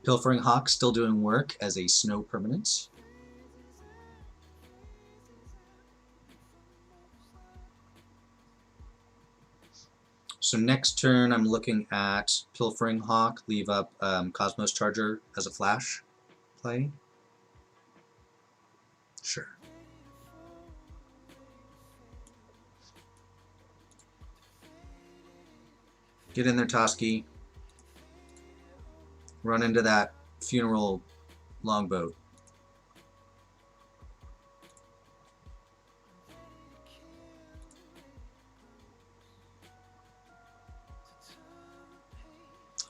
S1: Pilfering Hawk still doing work as a snow permanent. So next turn I'm looking at Pilfering Hawk, leave up Cosmos Charger as a flash play. Sure. Get in there, Toski. Run into that funeral longboat.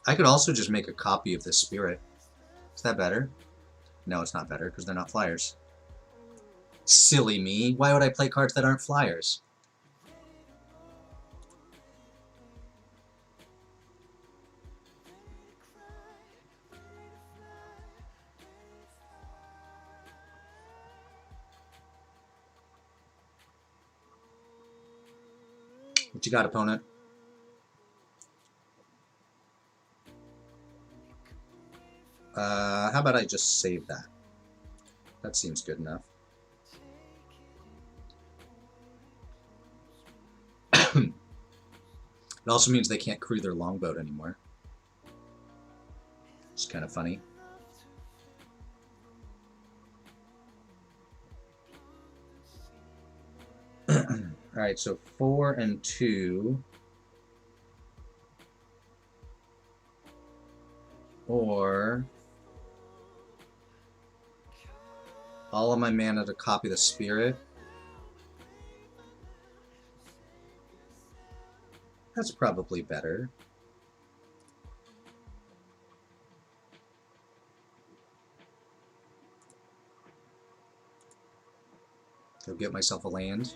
S1: I could also just make a copy of this spirit. Is that better? No, it's not better, because they're not flyers. Silly me. Why would I play cards that aren't flyers? What you got, opponent? How about I just save that? That seems good enough. It also means they can't crew their longboat anymore. It's kind of funny. Alright, so 4 and 2. Or all of my mana to copy the spirit. That's probably better. Go get myself a land.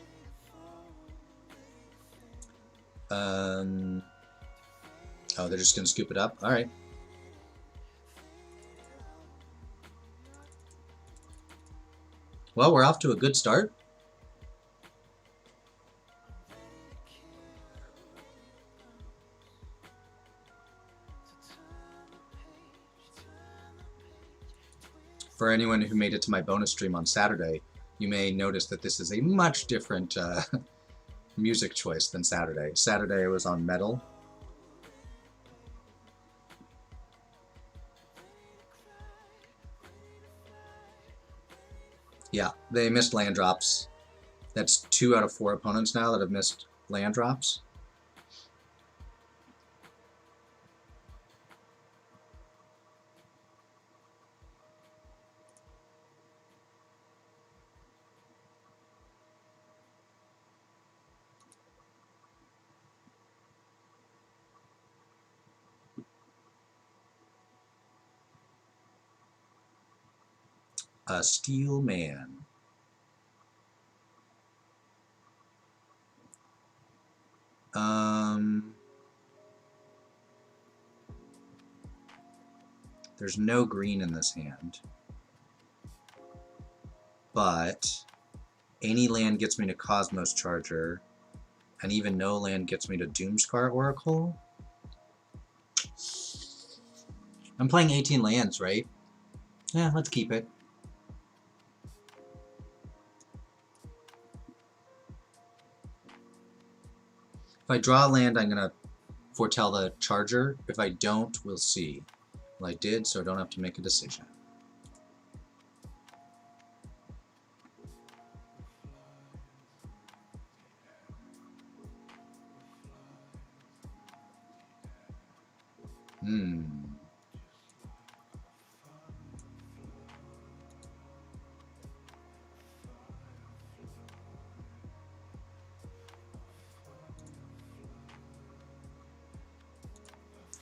S1: Oh, they're just going to scoop it up? Alright. Well, we're off to a good start. For anyone who made it to my bonus stream on Saturday, you may notice that this is a much different music choice than Saturday. Saturday was on metal. Yeah, they missed land drops. That's 2 out of 4 opponents now that have missed land drops. Steel Man. There's no green in this hand. But any land gets me to Cosmos Charger, and even no land gets me to Doomscar Oracle. I'm playing 18 lands, right? Yeah, let's keep it. If I draw a land, I'm going to foretell the charger? If I don't, we'll see. Well, I did, so I don't have to make a decision.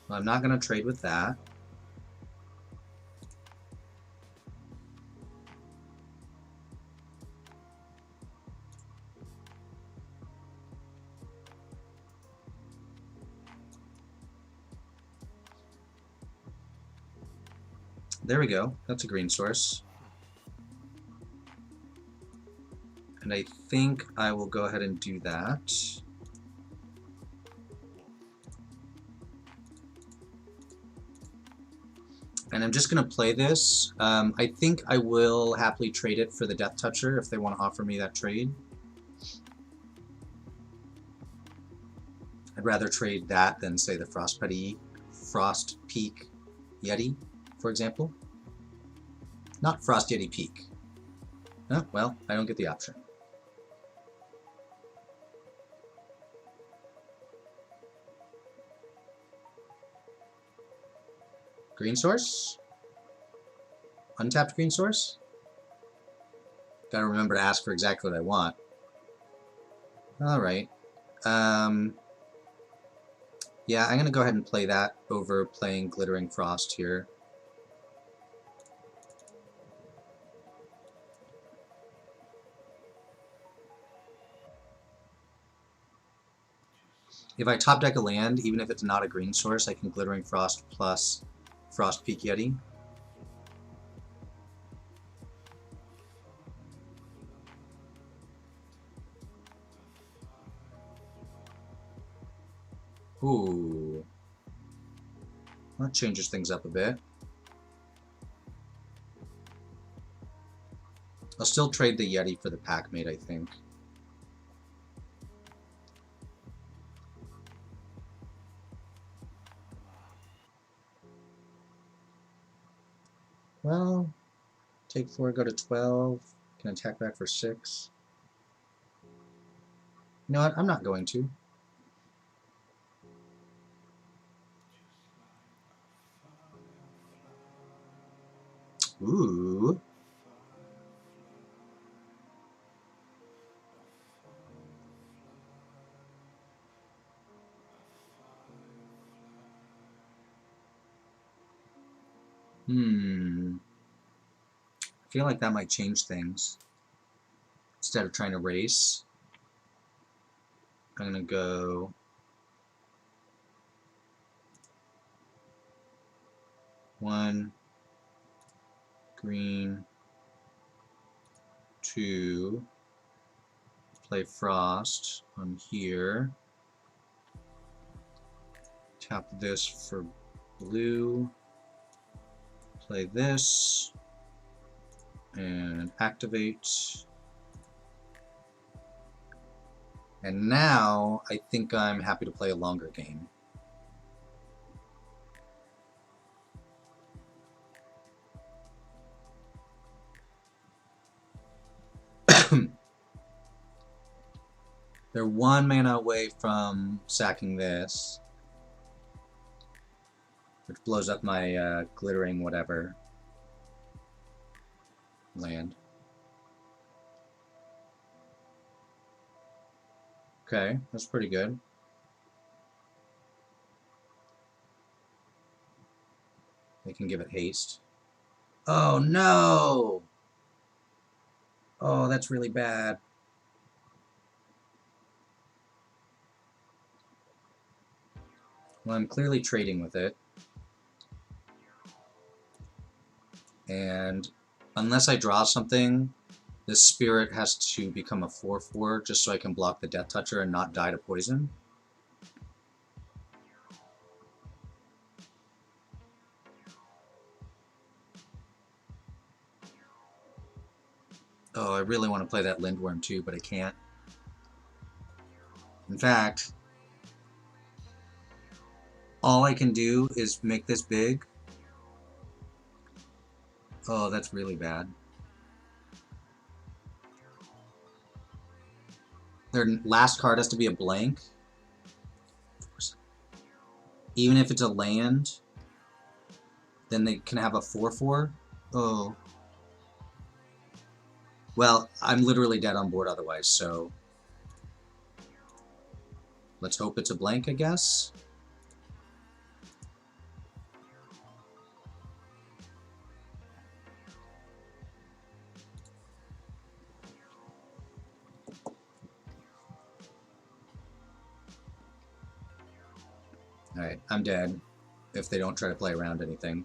S1: Well, I'm not going to trade with that. There we go. That's a green source. And I think I will go ahead and do that. And I'm just going to play this. I think I will happily trade it for the Death Toucher if they want to offer me that trade. I'd rather trade that than, say, the Frost Peak Yeti, for example. Not Frost Yeti Peak. Oh, well, I don't get the option. Green source? Untapped green source? Gotta remember to ask for exactly what I want. Alright. Yeah, I'm gonna go ahead and play that over playing Glittering Frost here. If I top deck a land, even if it's not a green source, I can Glittering Frost plus Frost Peak Yeti. Ooh. That changes things up a bit. I'll still trade the Yeti for the Packmate, I think. Well, take 4, go to 12. Can attack back for 6. You know what? I'm not going to. Ooh. I feel like that might change things. Instead of trying to race, I'm gonna go one green, 2, play Frost on here, tap this for blue, play this, and activate. And now I think I'm happy to play a longer game. They're 1 mana away from sacking this, which blows up my glittering whatever land. Okay, that's pretty good. They can give it haste. Oh no! Oh, that's really bad. Well, I'm clearly trading with it. And unless I draw something, this spirit has to become a 4/4 just so I can block the Death Toucher and not die to poison. Oh, I really want to play that Lindworm too, but I can't. In fact, All I can do is make this big. Oh, that's really bad. Their last card has to be a blank. Even if it's a land, then they can have a 4/4. Oh. Well, I'm literally dead on board otherwise, so let's hope it's a blank, I guess. Alright, I'm dead if they don't try to play around anything.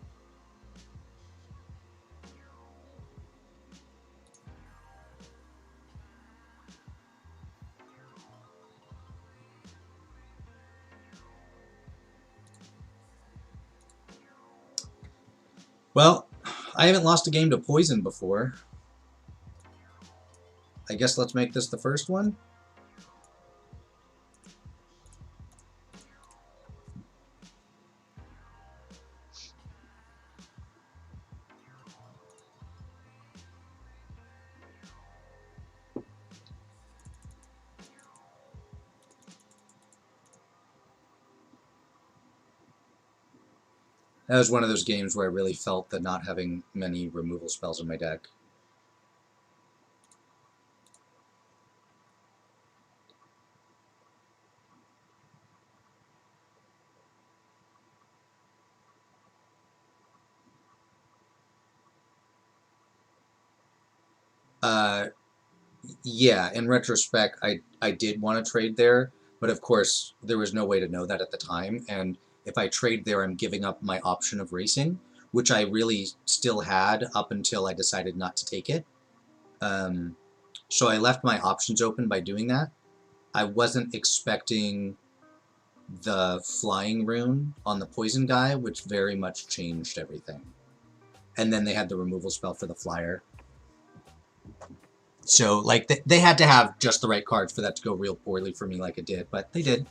S1: Well, I haven't lost a game to poison before. I guess let's make this the first one. That was one of those games where I really felt that not having many removal spells in my deck. Yeah, in retrospect, I did want to trade there, but of course, there was no way to know that at the time, and if I trade there, I'm giving up my option of racing, which I really still had up until I decided not to take it. So I left my options open by doing that. I wasn't expecting the flying rune on the poison guy, which very much changed everything. And then they had the removal spell for the flyer. So, like, they had to have just the right cards for that to go real poorly for me like it did, but they did.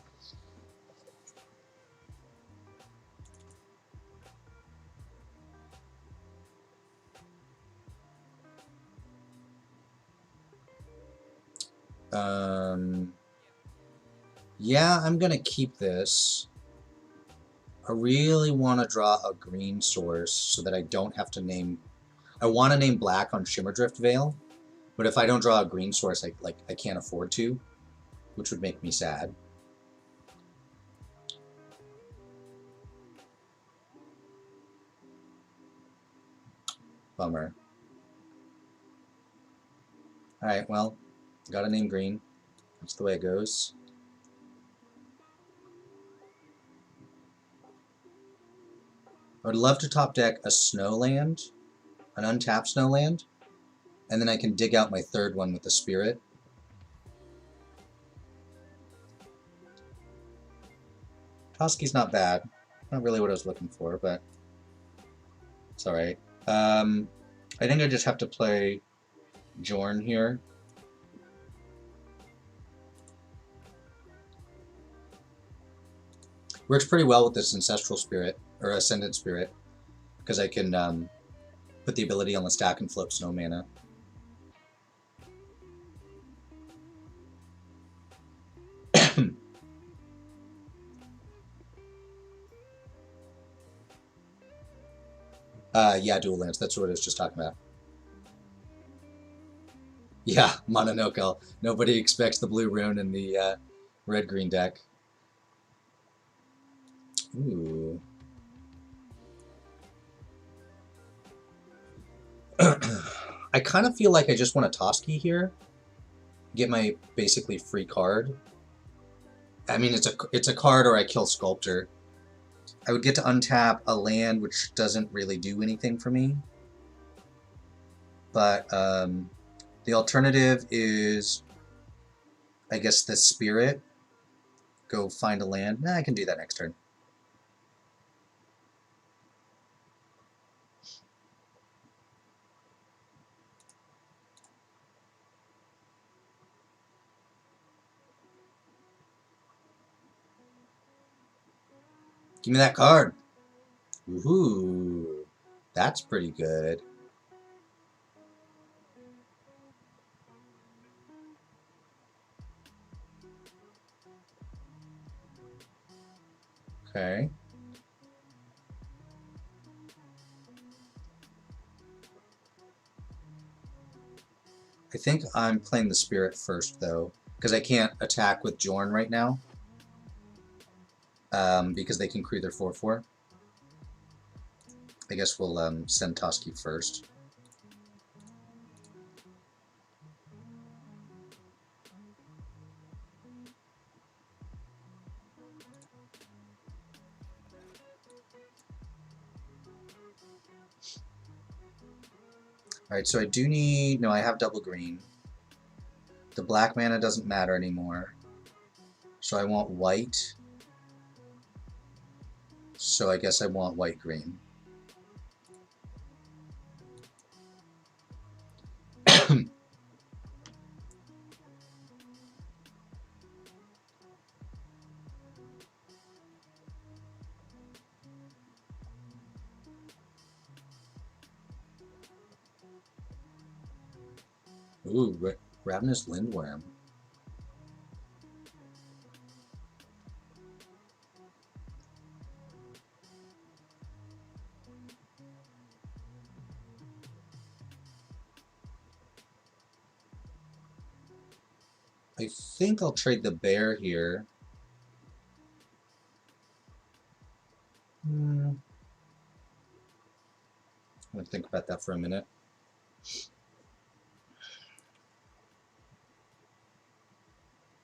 S1: Yeah, I'm going to keep this. I really want to draw a green source so that I don't have to name... I want to name black on Shimmerdrift Veil, but if I don't draw a green source, I can't afford to, which would make me sad. Bummer. Alright, well, gotta name green. That's the way it goes. I would love to top deck a snow land, an untapped snow land, and then I can dig out my third one with the spirit. Toski's not bad. Not really what I was looking for, but it's alright. I think I just have to play Jorn here. Works pretty well with this Ancestral Spirit, or Ascendant Spirit, because I can put the ability on the stack and flip snow mana. Yeah, Dual Lance, that's what I was just talking about. Yeah, Mononokel. Nobody expects the blue rune in the red-green deck. Ooh. I kind of feel like I just want a Toski here. Get my basically free card. I mean, it's a card or I kill Sculptor. I would get to untap a land which doesn't really do anything for me. But the alternative is, I guess, the Spirit. Go find a land. Nah, I can do that next turn. Give me that card. Woohoo! That's pretty good. Okay. I think I'm playing the Spirit first, though, because I can't attack with Jorn right now, because they can crew their 4/4. I guess we'll send Toski first. Alright, so I do need... No, I have double green. The black mana doesn't matter anymore. So I want white. So I guess I want white-green. Ooh, Ravenous Lindworm. I think I'll trade the bear here. I'm going to think about that for a minute.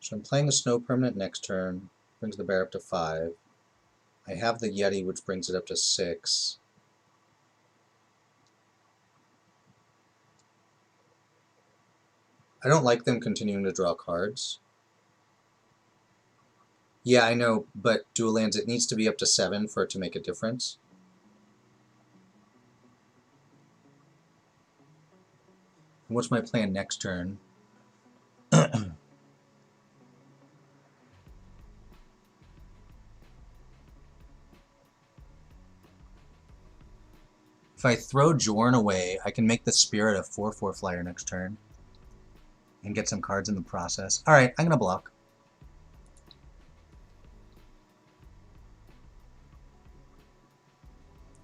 S1: So I'm playing the Snow Permanent next turn, brings the bear up to 5. I have the Yeti, which brings it up to 6. I don't like them continuing to draw cards. Yeah, I know, but dual lands, it needs to be up to 7 for it to make a difference. And what's my plan next turn? If I throw Jorn away, I can make the Spirit a 4/4 flyer next turn and get some cards in the process. Alright, I'm going to block.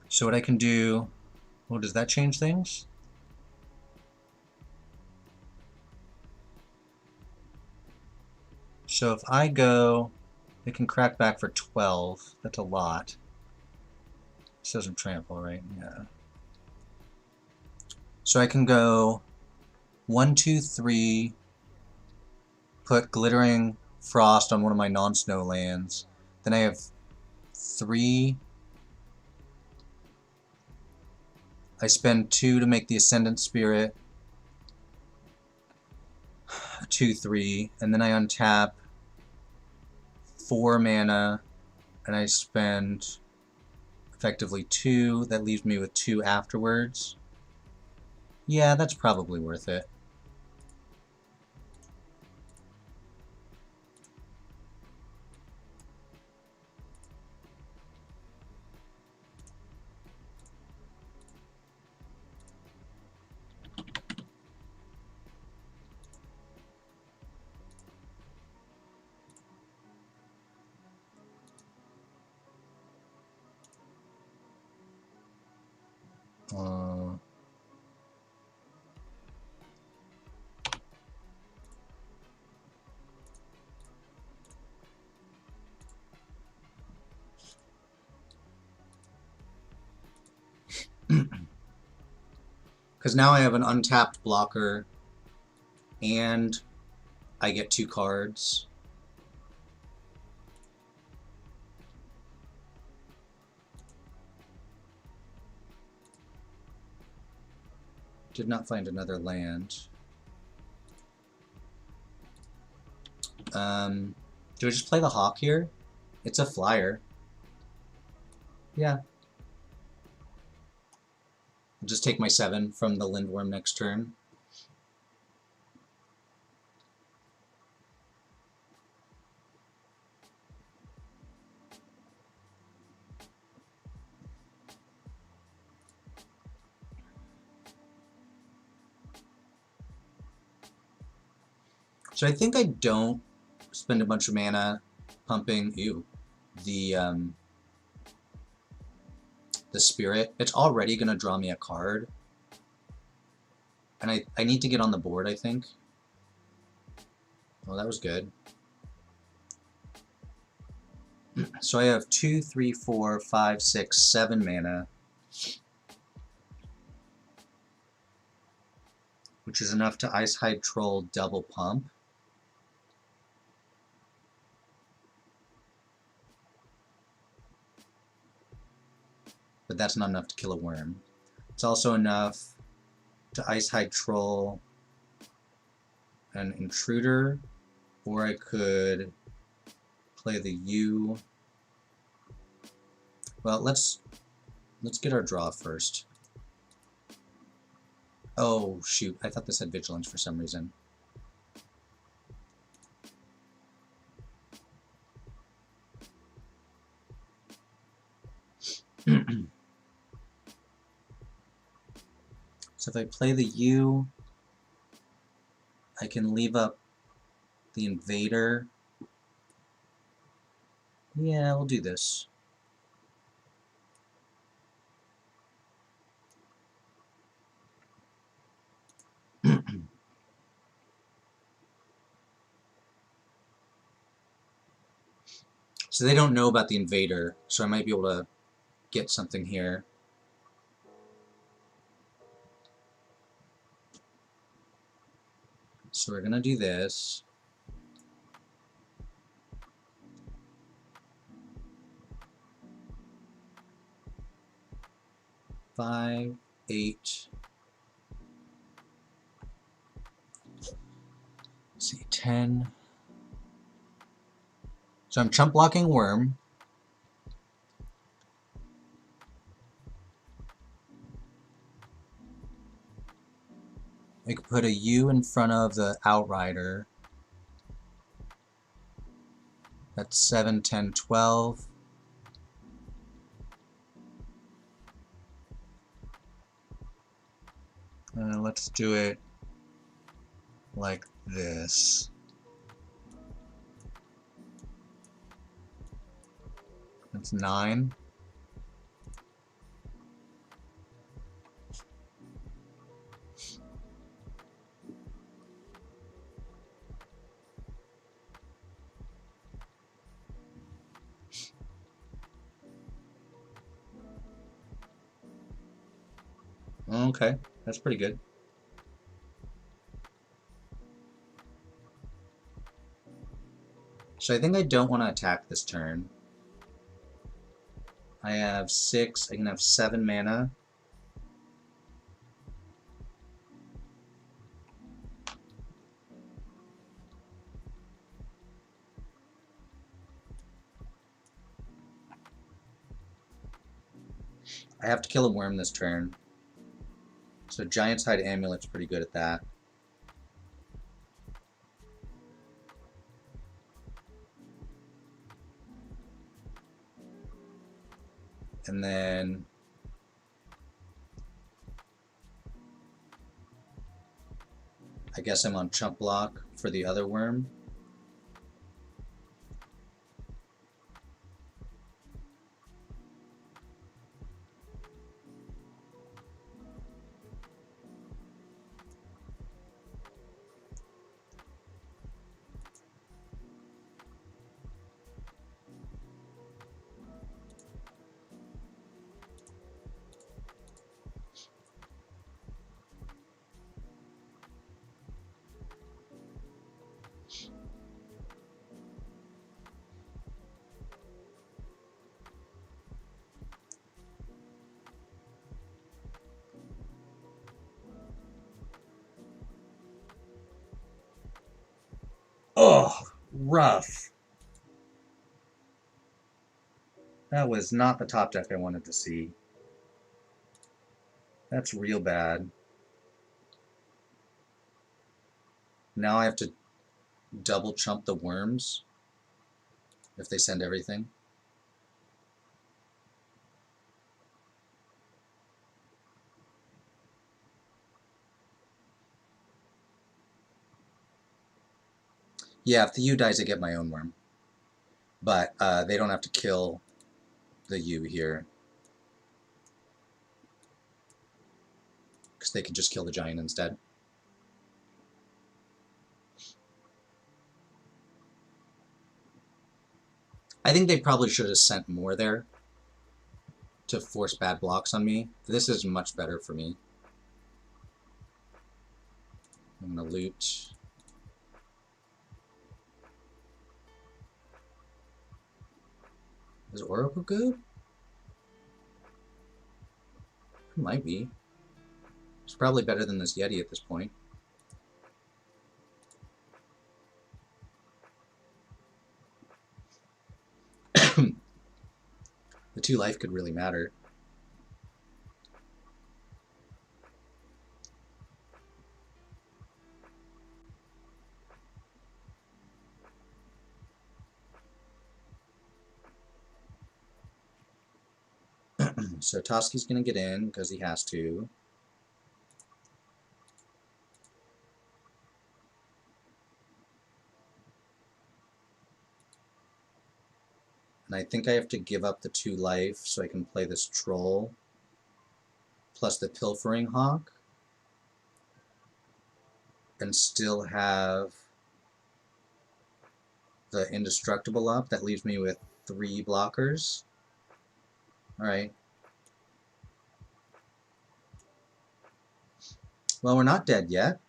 S1: So what I can do... Well, does that change things? So if I go... It can crack back for 12. That's a lot. This doesn't trample, right? Yeah. So I can go 1, 2, 3, put Glittering Frost on one of my non-snow lands. Then I have 3. I spend 2 to make the Ascendant Spirit. 2, 3. And then I untap 4 mana, and I spend effectively 2. That leaves me with 2 afterwards. Yeah, that's probably worth it. Because now I have an untapped blocker, and I get 2 cards. Did not find another land. Do I just play the Hawk here? It's a flyer. Yeah. I'll just take my 7 from the Lindworm next turn. So I think I don't spend a bunch of mana pumping the spirit. It's already gonna draw me a card. And I need to get on the board, I think. Oh, that was good. So I have 2, 3, 4, 5, 6, 7 mana, which is enough to Icehide Troll double pump. But that's not enough to kill a worm. It's also enough to Icehide Troll an Intruder, or I could play the U. Well, let's get our draw first. Oh, shoot. I thought this had Vigilance for some reason. So if I play the U, I can leave up the Invader. Yeah, we'll do this. So they don't know about the Invader, so I might be able to get something here. So we're gonna do this. Five, 8. Let's see, 10. So I'm chump blocking Worm. I could put a U in front of the Outrider. That's 7, 10, 12. Let's do it like this. That's 9. Okay, that's pretty good. So I think I don't want to attack this turn. I have 6, I can have 7 mana. I have to kill a worm this turn. So Giant's Hide Amulet's pretty good at that. And then I guess I'm on chump block for the other worm. Oh, rough. That was not the top deck I wanted to see. That's real bad. Now I have to double chump the worms if they send everything. Yeah, if the U dies, I get my own worm. But they don't have to kill the U here. Because they can just kill the giant instead. I think they probably should have sent more there to force bad blocks on me. This is much better for me. I'm going to loot. Is Oracle good? It might be. It's probably better than this Yeti at this point. The 2 life could really matter. So Toski's going to get in because he has to. And I think I have to give up the 2 life so I can play this troll plus the Pilfering Hawk and still have the Indestructible up. That leaves me with 3 blockers. Alright. Well, we're not dead yet.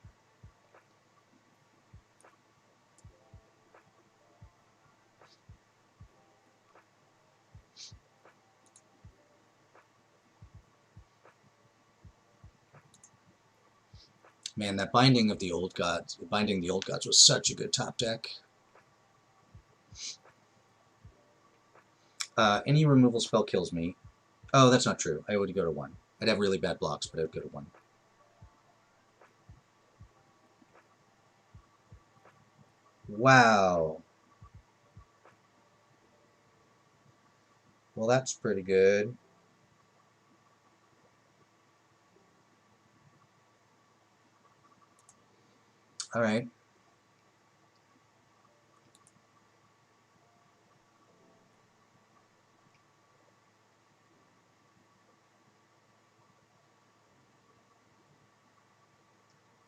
S1: Man, that Binding the Old Gods was such a good top deck. Any removal spell kills me. Oh, that's not true. I would go to 1. I'd have really bad blocks, but I would go to 1. Wow. Well, that's pretty good. Alright.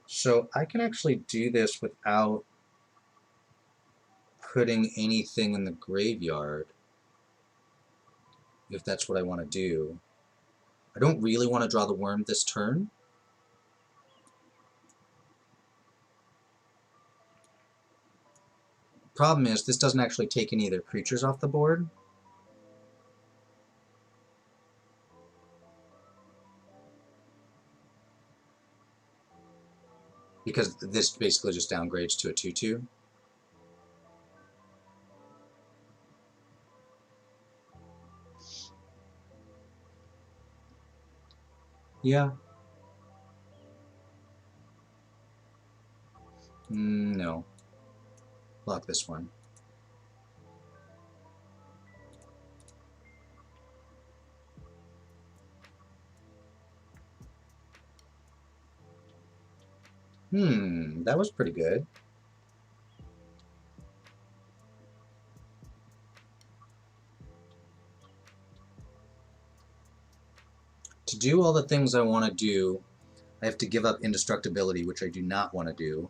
S1: So I can actually do this without putting anything in the graveyard, if that's what I want to do. I don't really want to draw the worm this turn. Problem is, this doesn't actually take any of their creatures off the board. Because this basically just downgrades to a 2/2. Yeah. No. Block this one. That was pretty good. To do all the things I want to do, I have to give up indestructibility, which I do not want to do.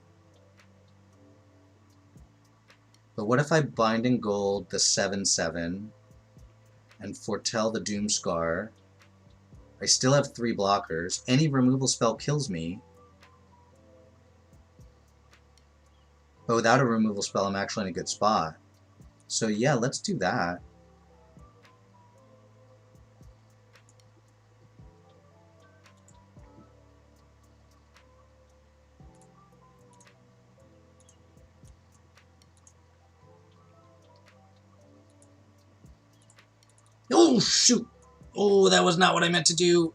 S1: But what if I Binding Gold the 7/7 and foretell the Doomscar? I still have 3 blockers. Any removal spell kills me. But without a removal spell, I'm actually in a good spot. So yeah, let's do that. Oh, shoot! Oh, that was not what I meant to do.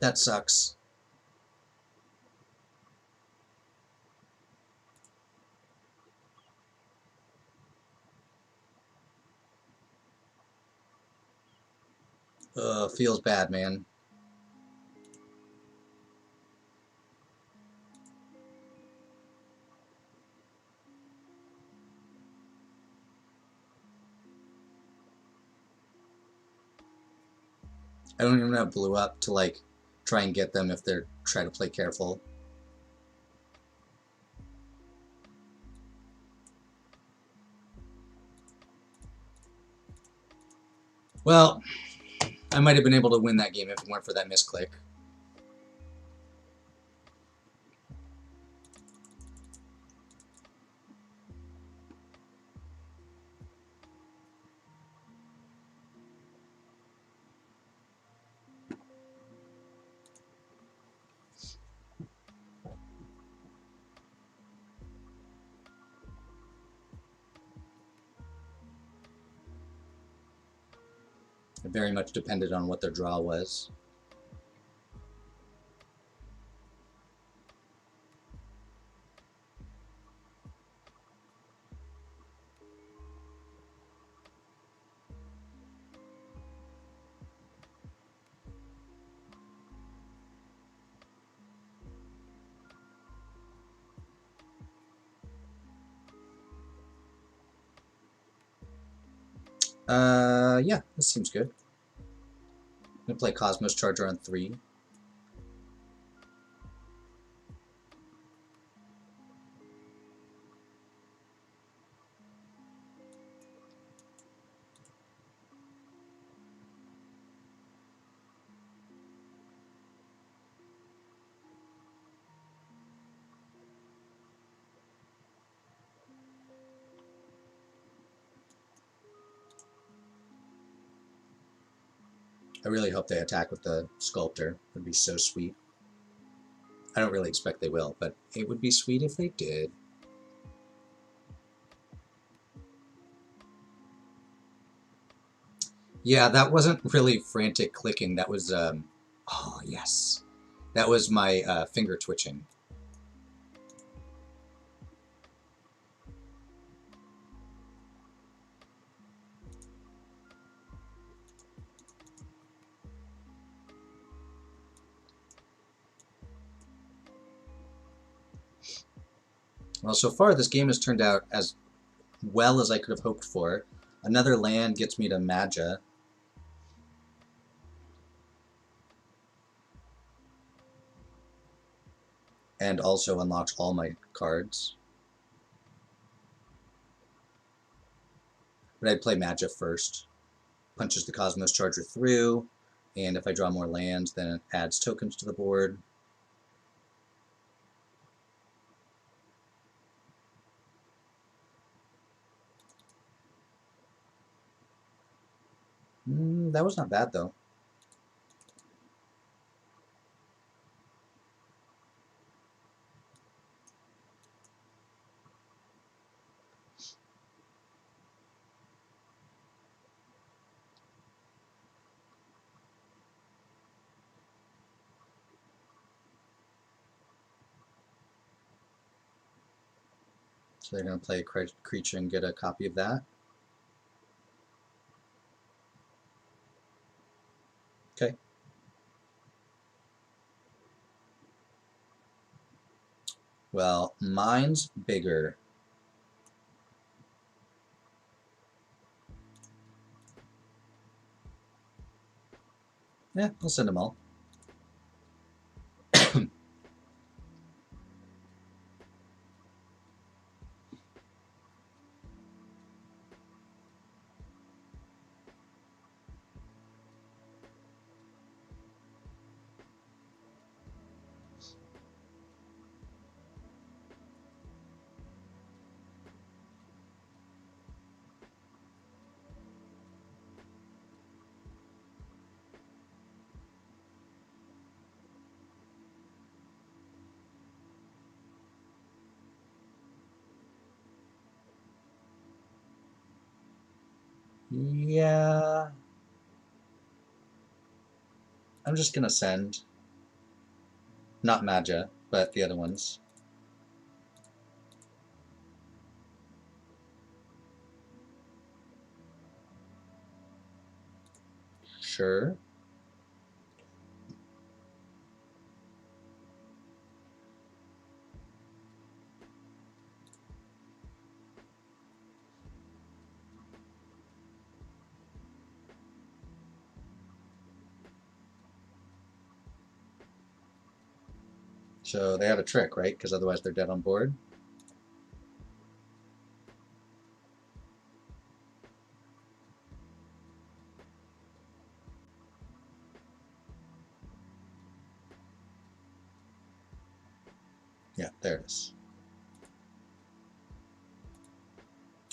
S1: That sucks. Feels bad, man. I don't even have blue up to like try and get them if they're trying to play careful. Well, I might have been able to win that game if it weren't for that misclick. It very much depended on what their draw was. Yeah, this seems good. I'm gonna play Cosmos Charger on 3. I really hope they attack with the Sculptor. It would be so sweet. I don't really expect they will, but it would be sweet if they did. Yeah, that wasn't really frantic clicking. That was, oh, yes. That was my finger twitching. Well, so far this game has turned out as well as I could have hoped for. Another land gets me to Magia. And also unlocks all my cards. But I'd play Magia first. Punches the Cosmos Charger through, and if I draw more lands, then it adds tokens to the board. That was not bad, though. So they're going to play a creature and get a copy of that. Okay. Well, mine's bigger. Yeah, I'll send them all. Yeah. I'm just going to send. Not Magia, but the other ones. Sure. So they have a trick, right? Because otherwise they're dead on board. Yeah, there it is.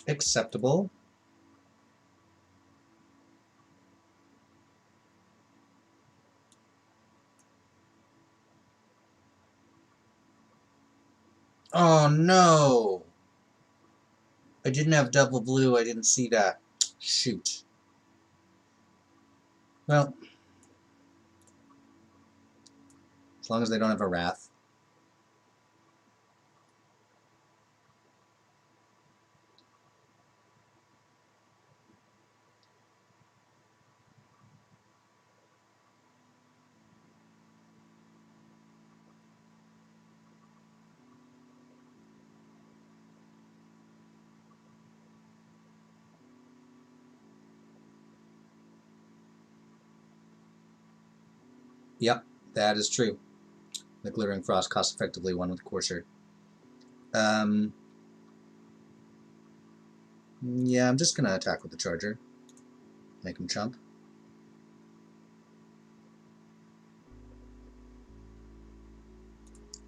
S1: Acceptable. Oh no! I didn't have double blue, I didn't see that. Shoot. Well, as long as they don't have a Wrath. Yep, that is true. The Glittering Frost cost effectively one with Courser. Yeah, I'm just gonna attack with the Charger. Make him chump.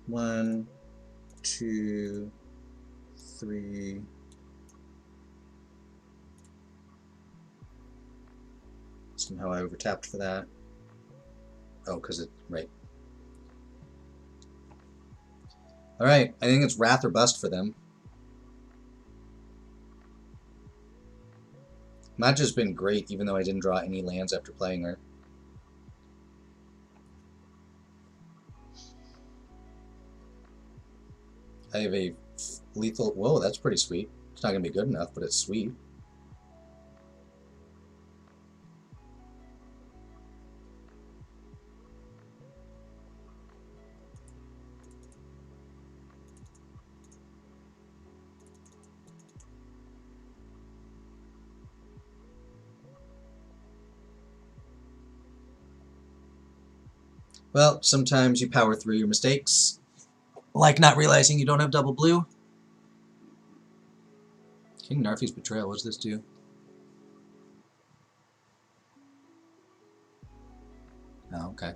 S1: One, two, three. Somehow I overtapped for that. Oh, because it, right. Alright, I think it's Wrath or Bust for them. Madja's been great, even though I didn't draw any lands after playing her. I have a lethal... Whoa, that's pretty sweet. It's not going to be good enough, but it's sweet. Well, sometimes you power through your mistakes. Like not realizing you don't have double blue. King Narfi's Betrayal, what does this do? Oh, okay.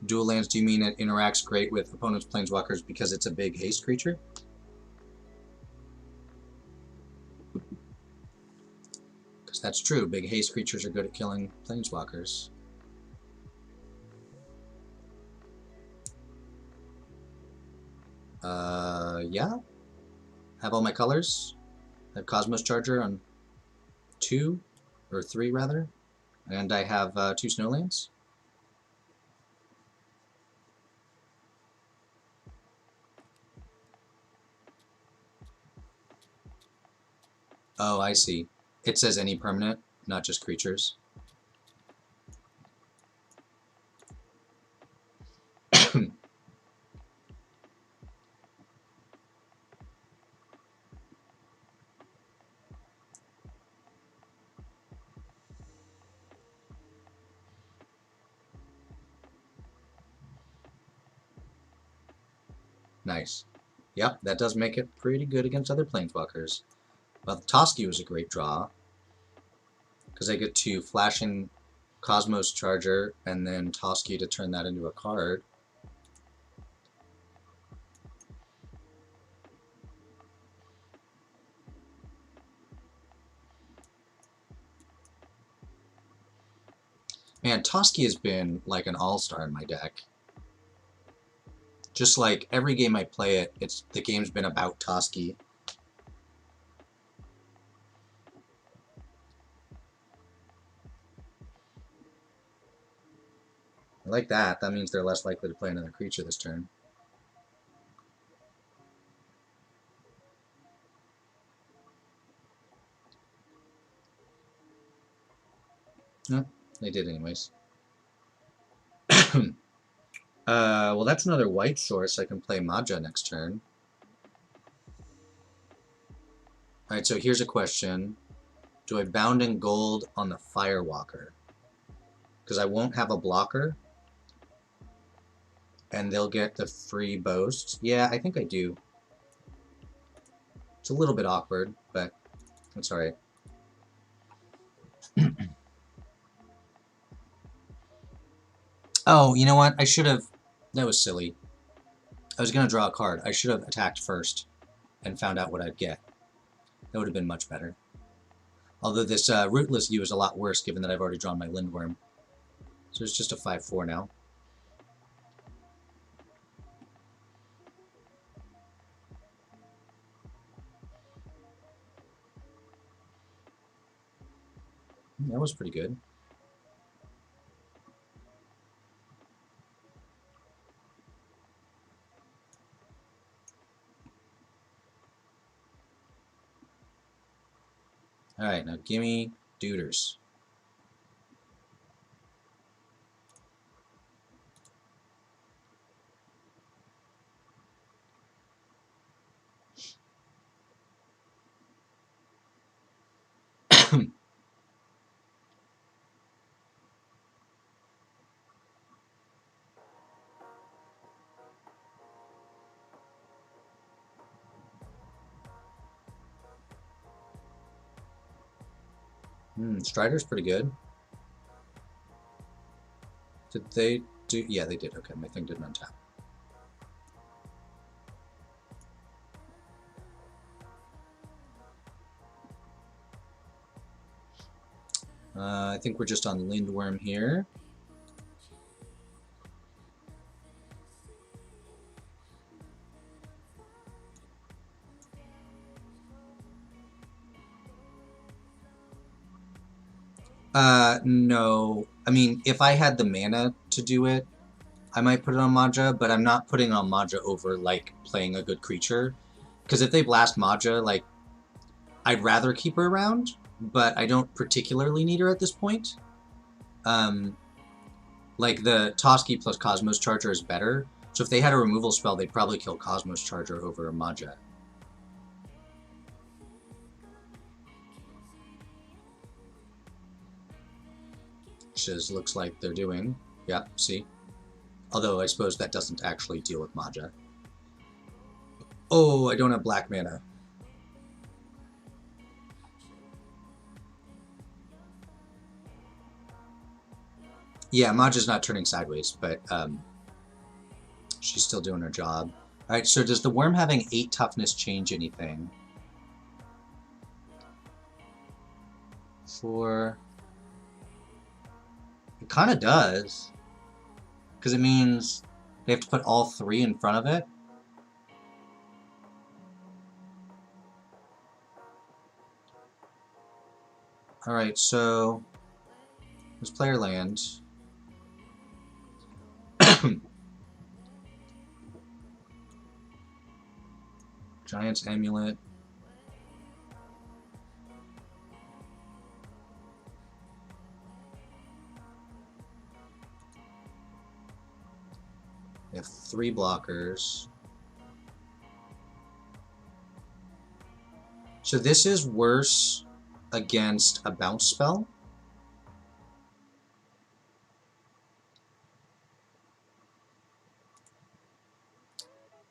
S1: Dual lands, do you mean it interacts great with opponent's planeswalkers because it's a big haste creature? Because that's true. Big haste creatures are good at killing planeswalkers. Yeah. Have all my colors. I have Cosmos Charger on 2, or 3 rather. And I have 2 Snowlands. Oh, I see. It says any permanent, not just creatures. Nice. Yep, that does make it pretty good against other planeswalkers. Well, Toski was a great draw, because I get to flashing Cosmos Charger and then Toski to turn that into a card. Man, Toski has been like an all-star in my deck. Just like every game I play it, the game's been about Toski. I like that. That means they're less likely to play another creature this turn. No, they did anyways. Well, that's another white source. I can play Madja next turn. Alright, so here's a question. Do I bound in gold on the Firewalker? Because I won't have a blocker. And they'll get the free boast. Yeah, I think I do. It's a little bit awkward, but that's alright. Oh, you know what? I should have... That was silly. I was going to draw a card. I should have attacked first and found out what I'd get. That would have been much better. Although this Rootless U is a lot worse, given that I've already drawn my Lindworm. So it's just a 5/4 now. That was pretty good. Alright, now gimme Duders. Strider's pretty good. Did they do... Yeah, they did. Okay, my thing didn't untap. I think we're just on Lindworm here. No. I mean, if I had the mana to do it, I might put it on Maja, but I'm not putting it on Maja over, like, playing a good creature. Because if they blast Maja, like, I'd rather keep her around, but I don't particularly need her at this point. Like, the Toski plus Cosmos Charger is better, so if they had a removal spell, they'd probably kill Cosmos Charger over Maja. Which is, looks like they're doing. Yeah, see? Although I suppose that doesn't actually deal with Maja. Oh, I don't have black mana. Yeah, Maja's not turning sideways, but she's still doing her job. Alright, so does the worm having 8 toughness change anything? 4... It kind of does. Because it means they have to put all 3 in front of it. Alright, so... Let's player land. Giant's Amulet. We have 3 blockers. So this is worse against a bounce spell.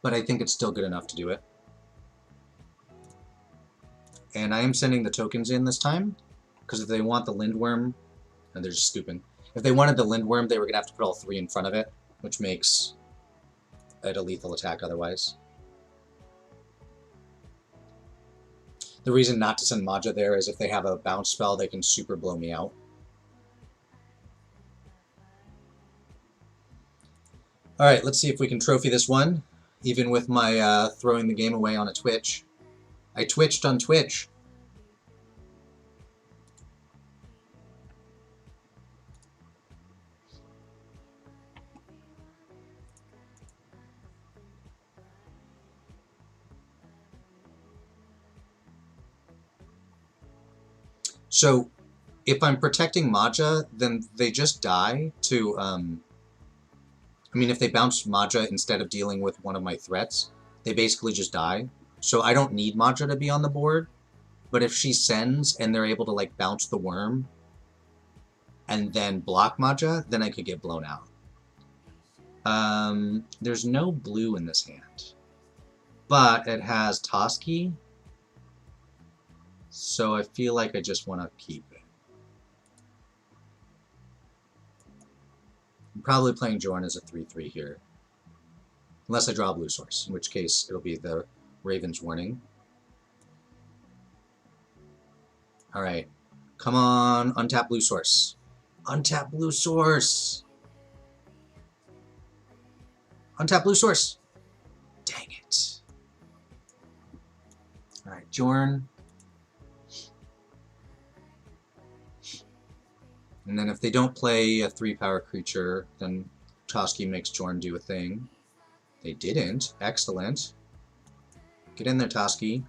S1: But I think it's still good enough to do it. And I am sending the tokens in this time, because if they want the Lindworm, and they're just scooping. If they wanted the Lindworm, they were going to have to put all 3 in front of it, which makes it a lethal attack otherwise. The reason not to send Maja there is if they have a bounce spell, they can super blow me out. Alright, let's see if we can trophy this one, even with my throwing the game away on a Twitch. I twitched on Twitch. So, if I'm protecting Maja, then they just die to, I mean, if they bounce Maja instead of dealing with one of my threats, they basically just die. So I don't need Maja to be on the board. But if she sends and they're able to like bounce the worm and then block Maja, then I could get blown out. There's no blue in this hand. But it has Toski. So I feel like I just want to keep it. I'm probably playing Jorn as a 3-3 here. Unless I draw a blue source, in which case it'll be the Raven's Warning. Alright. Come on, untap blue source. Untap blue source! Untap blue source! Dang it. Alright, Jorn. And then if they don't play a 3-power creature, then Toski makes Jorn do a thing. They didn't. Excellent. Get in there, Toski.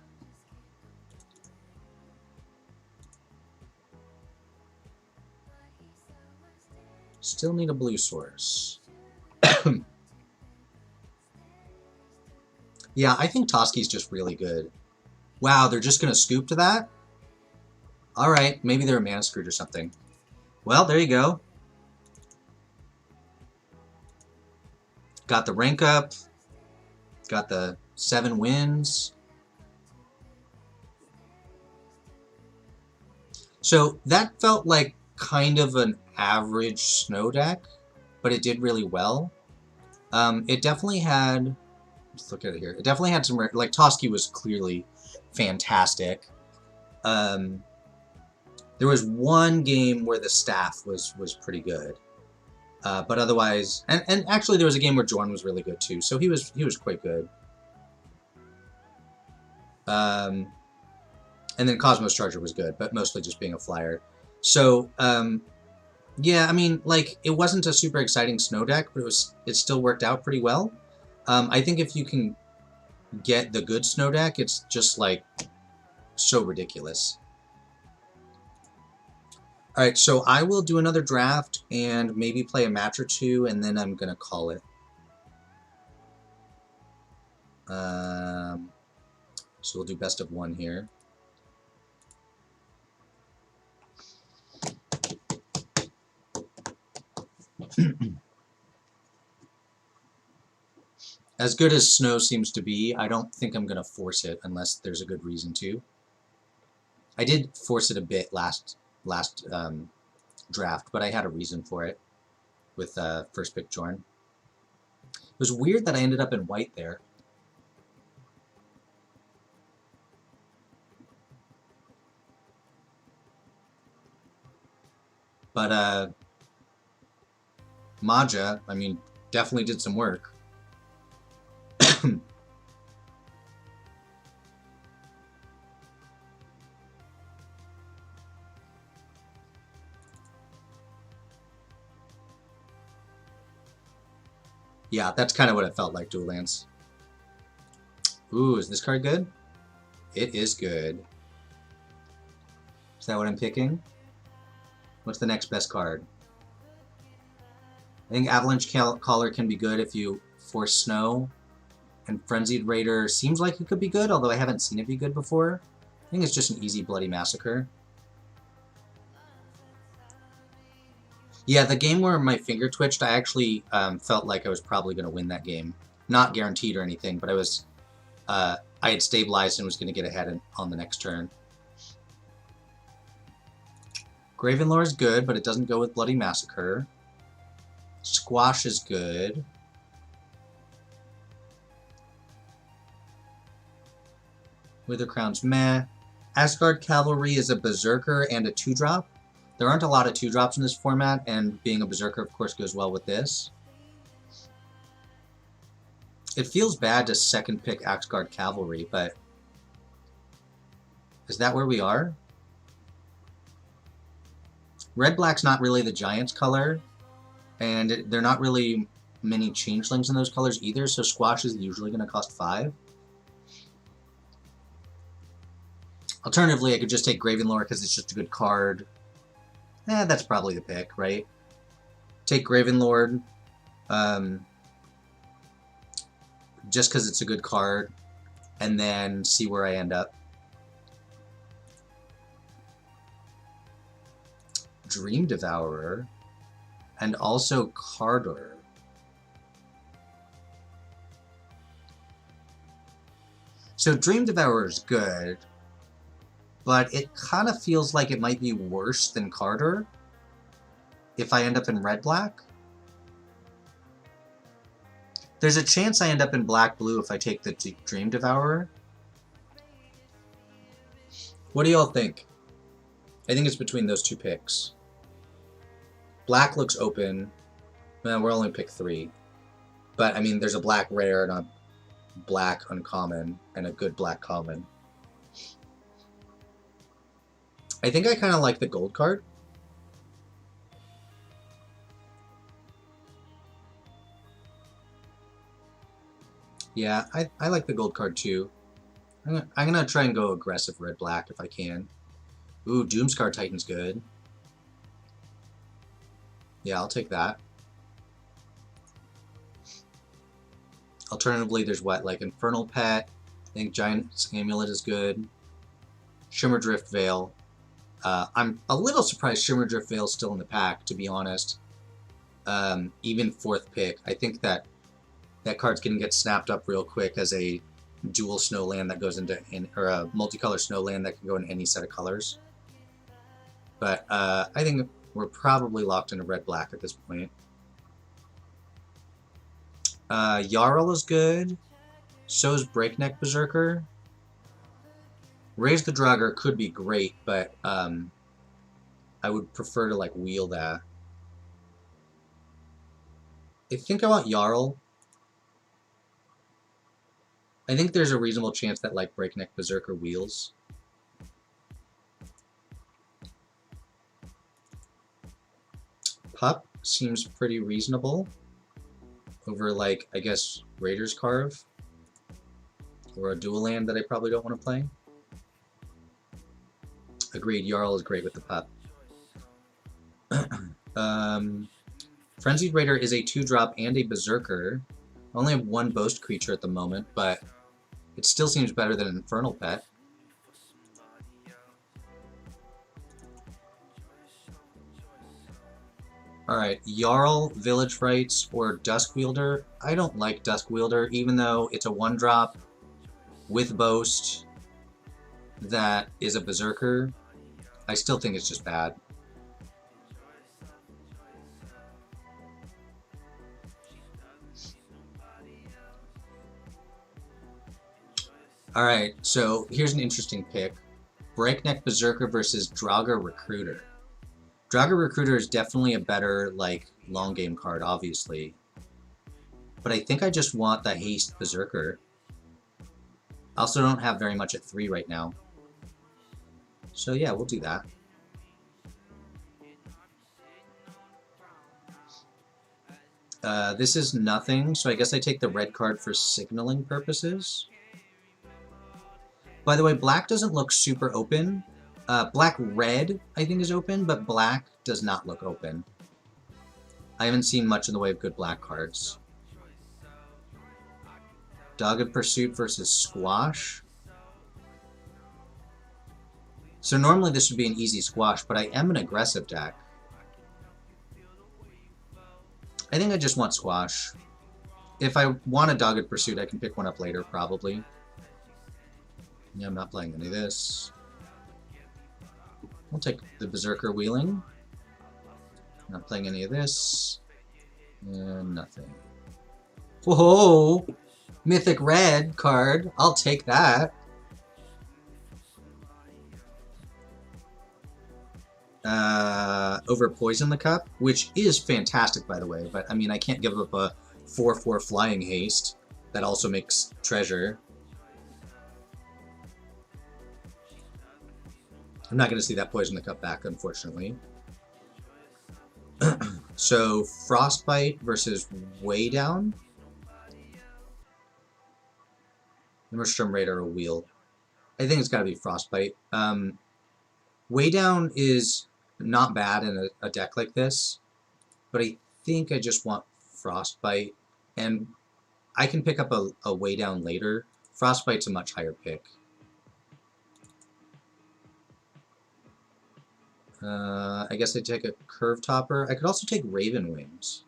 S1: Still need a blue source. Yeah, I think Toski's just really good. Wow, they're just going to scoop to that? Alright, maybe they're mana screwed or something. Well, there you go. Got the rank up. Got the 7 wins. So that felt like kind of an average snow deck, but it did really well. It definitely had... Let's look at it here. It definitely had some... Like, Toski was clearly fantastic. There was one game where the staff was pretty good. But otherwise... And actually there was a game where Jorn was really good too, so he was quite good. And then Cosmos Charger was good, but mostly just being a flyer. So, yeah, I mean, like, it wasn't a super exciting snow deck, but it still worked out pretty well. I think if you can get the good snow deck, it's just, like, so ridiculous. Alright, so I will do another draft and maybe play a match or two, and then I'm going to call it. So we'll do best of 1 here. As good as snow seems to be, I don't think I'm going to force it unless there's a good reason to. I did force it a bit last draft, but I had a reason for it with first pick Jorn. It was weird that I ended up in white there. But Maja, I mean, definitely did some work. Yeah, that's kind of what it felt like, Dual Lance. Ooh, is this card good? It is good. Is that what I'm picking? What's the next best card? I think Avalanche Caller can be good if you force Snow. And Frenzied Raider seems like it could be good, although I haven't seen it be good before. I think it's just an easy Bloody Massacre. Yeah, the game where my finger twitched, I actually felt like I was probably going to win that game. Not guaranteed or anything, but I had stabilized and was going to get ahead on the next turn. Gravenlore is good, but it doesn't go with Bloody Massacre. Squash is good. Wither Crown's meh. Asgard Cavalry is a Berserker and a 2-drop. There aren't a lot of 2-drops in this format, and being a Berserker, of course, goes well with this. It feels bad to second pick Asgard Cavalry, but... Is that where we are? Red-black's not really the Giants color, and they're not really many changelings in those colors either, so Squash is usually going to cost 5. Alternatively, I could just take Gravenlore because it's just a good card. That's probably the pick, right? Take Gravenlord, just because it's a good card, and then see where I end up. Dream Devourer, and also Carter. So Dream Devourer is good, but it kind of feels like it might be worse than Carter if I end up in red-black. There's a chance I end up in black-blue if I take the Dream Devourer. What do y'all think? I think it's between those two picks. Black looks open. Well, we're only pick 3. But, I mean, there's a black rare and a black uncommon and a good black common. I think I kind of like the gold card. Yeah, I like the gold card too. I'm gonna try and go aggressive red-black if I can. Ooh, Doomscar Titan's good. Yeah, I'll take that. Alternatively, there's what, like Infernal Pet. I think Giant's Amulet is good. Shimmerdrift Veil. I'm a little surprised Shimmerdrift Veil's still in the pack, to be honest. Even 4th pick. I think that card's gonna get snapped up real quick as a dual snow land that goes into, or a multicolor snow land that can go in any set of colors. But I think we're probably locked into red-black at this point. Jarl is good. So is Breakneck Berserker. Raise the Draugr could be great, but I would prefer to like wheel that. I think I want Jarl. I think there's a reasonable chance that like Breakneck Berserker wheels. Pup seems pretty reasonable over like, I guess, Raider's Carve or a dual land that I probably don't want to play. Agreed, Jarl is great with the pup. Frenzied Raider is a 2-drop and a Berserker. I only have 1 Boast creature at the moment, but it still seems better than an Infernal Pet. Alright, Jarl, Village Rites, or Duskwielder. I don't like Duskwielder, even though it's a 1-drop with Boast that is a Berserker. I still think it's just bad. Alright, so here's an interesting pick. Breakneck Berserker versus Draugr Recruiter. Draugr Recruiter is definitely a better, like, long game card, obviously. But I think I just want the Haste Berserker. I also don't have very much at 3 right now. So yeah, we'll do that. This is nothing, so I guess I take the red card for signaling purposes. By the way, black doesn't look super open. Black-red, I think, is open, but black does not look open. I haven't seen much in the way of good black cards. Dogged Pursuit versus Squash. So normally this would be an easy squash, but I am an aggressive deck. I think I just want Squash. If I want a Dogged Pursuit, I can pick one up later, probably. Yeah, I'm not playing any of this. I'll take the Berserker Wheeling. Not playing any of this. And nothing. Whoa! Mythic Red card. I'll take that. Over Poison the Cup, which is fantastic, by the way, but I mean, I can't give up a 4/4 Flying Haste that also makes treasure. I'm not going to see that Poison the Cup back, unfortunately. So, Frostbite versus Waydown. Nimmerstrom Raider or Wheel. I think it's got to be Frostbite. Waydown is not bad in a deck like this, but I think I just want Frostbite, and I can pick up a Waydown later. Frostbite's a much higher pick. I guess I take a Curve Topper. I could also take Raven Wings.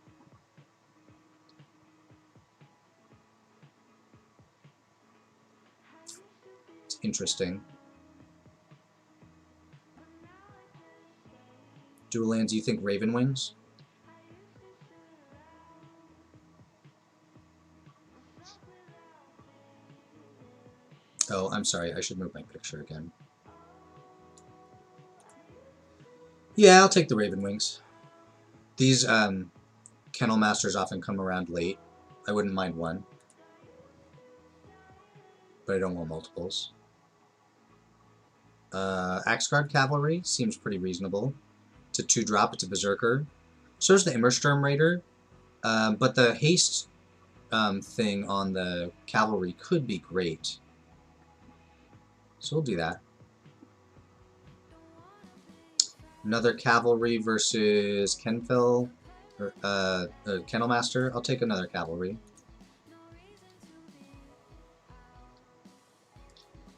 S1: It's interesting. Dual lands, you think Raven Wings? Oh, I'm sorry. I should move my picture again. Yeah, I'll take the Raven Wings. These Kennel Masters often come around late. I wouldn't mind one, but I don't want multiples. Axguard Cavalry seems pretty reasonable. It's a 2-drop, it's a Berserker. So is the Immersturm Raider, but the haste thing on the Cavalry could be great. So we'll do that. Another Cavalry versus Kenfil, or Kennel Master. I'll take another Cavalry.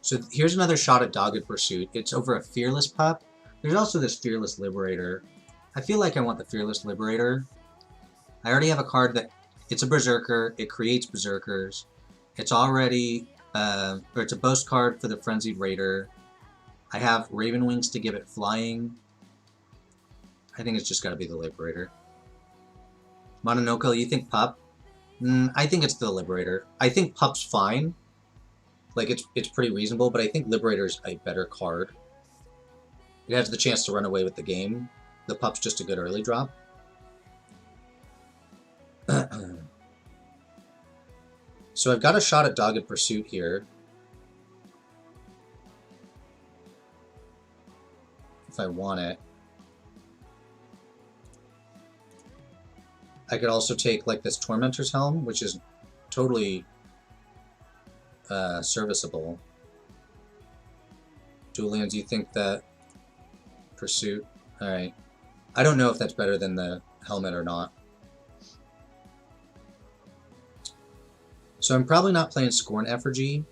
S1: So here's another shot at Dogged Pursuit. It's over a Fearless Pup. There's also this Fearless Liberator. I feel like I want the Fearless Liberator. I already have a card that... It's a Berserker. It creates Berserkers. It's already... or it's a boast card for the Frenzied Raider. I have Raven Wings to give it flying. I think it's just got to be the Liberator. Mononoke, you think Pup? I think it's the Liberator. I think Pup's fine. Like, it's pretty reasonable, but I think Liberator's a better card. It has the chance to run away with the game. The Pup's just a good early drop. So I've got a shot at Dogged Pursuit here. If I want it. I could also take, like, this Tormentor's Helm, which is totally serviceable. Dual lands, you think that Pursuit? Alright. I don't know if that's better than the helmet or not. So I'm probably not playing Scorn Effigy,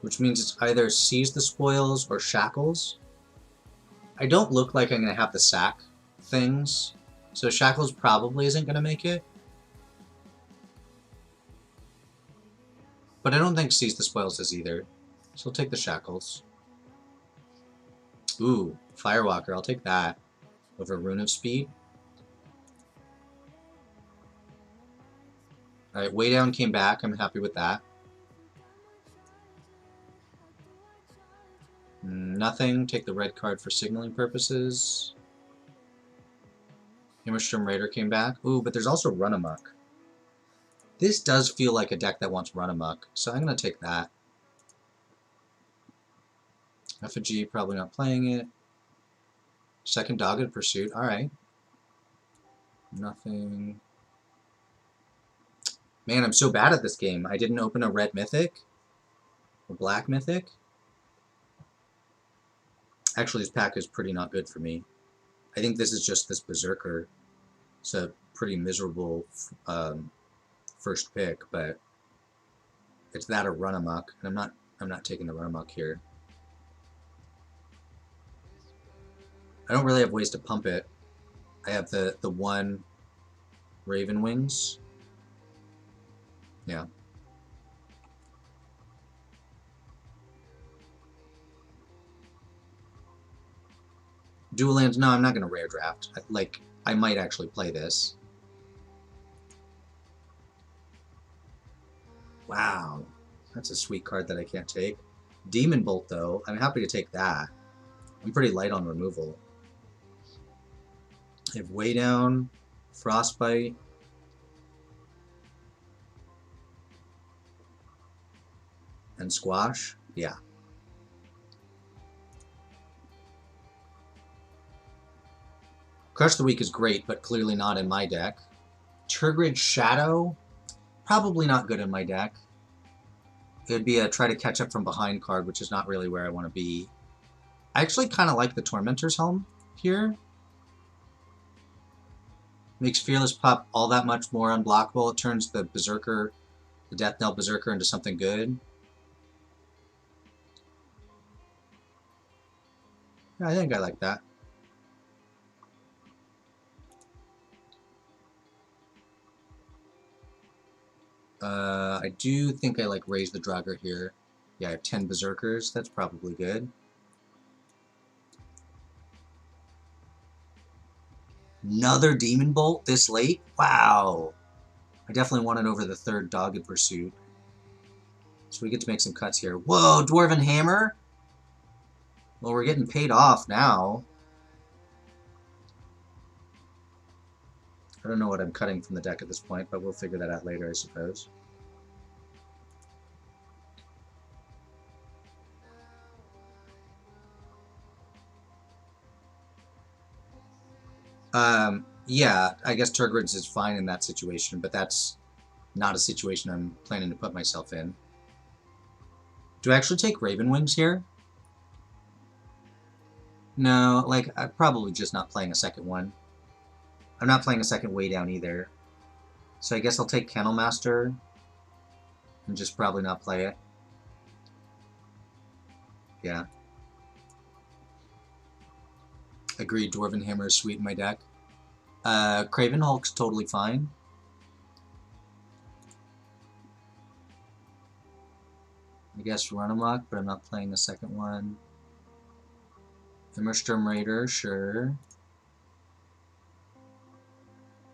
S1: which means it's either Seize the Spoils or Shackles. I don't look like I'm going to have the sack things, so Shackles probably isn't going to make it. But I don't think Seize the Spoils is either, so I'll take the Shackles. Ooh, Firewalker, I'll take that over Rune of Speed. Alright, Way Down came back. I'm happy with that. Nothing. Take the red card for signaling purposes. Immersturm Raider came back. Ooh, but there's also Run Amok. This does feel like a deck that wants Run Amok, so I'm going to take that. Effigy, probably not playing it. Second Dogged Pursuit, alright. Nothing. Man, I'm so bad at this game. I didn't open a red mythic. A black mythic. Actually, this pack is pretty not good for me. I think this is just this Berserker. It's a pretty miserable first pick, but it's that or Run Amok, and I'm not taking the Run Amok here. I don't really have ways to pump it. I have the one Raven Wings. Yeah. Dual lands, no, I'm not going to rare draft. Like, I might actually play this. Wow. That's a sweet card that I can't take. Demon Bolt, though, I'm happy to take that. I'm pretty light on removal. I have Way Down, Frostbite. And Squash? Yeah. Crush the Weak is great, but clearly not in my deck. Tergrid Shadow? Probably not good in my deck. It would be a try to catch up from behind card, which is not really where I want to be. I actually kind of like the Tormentor's Helm here. Makes Fearless Pup all that much more unblockable. It turns the Berserker, the Death Knell Berserker, into something good. Yeah, I think I like that. I do think I like raise the Draugr here. Yeah, I have 10 Berserkers. That's probably good. Another Demon Bolt this late? Wow. I definitely want it over the third Dogged Pursuit. So we get to make some cuts here. Whoa, Dwarven Hammer? Well, we're getting paid off now. I don't know what I'm cutting from the deck at this point, but we'll figure that out later, I suppose. Yeah, I guess Tergrids is fine in that situation, but that's not a situation I'm planning to put myself in. Do I actually take Raven Wings here? No, like, I'm probably just not playing a second one. I'm not playing a second Way Down either. So I guess I'll take Kennel Master and just probably not play it. Yeah. Agreed, Dwarven Hammer is sweet in my deck. Craven Hulk's totally fine. I guess Run Amok, but I'm not playing the second one. Immersturm Raider, sure.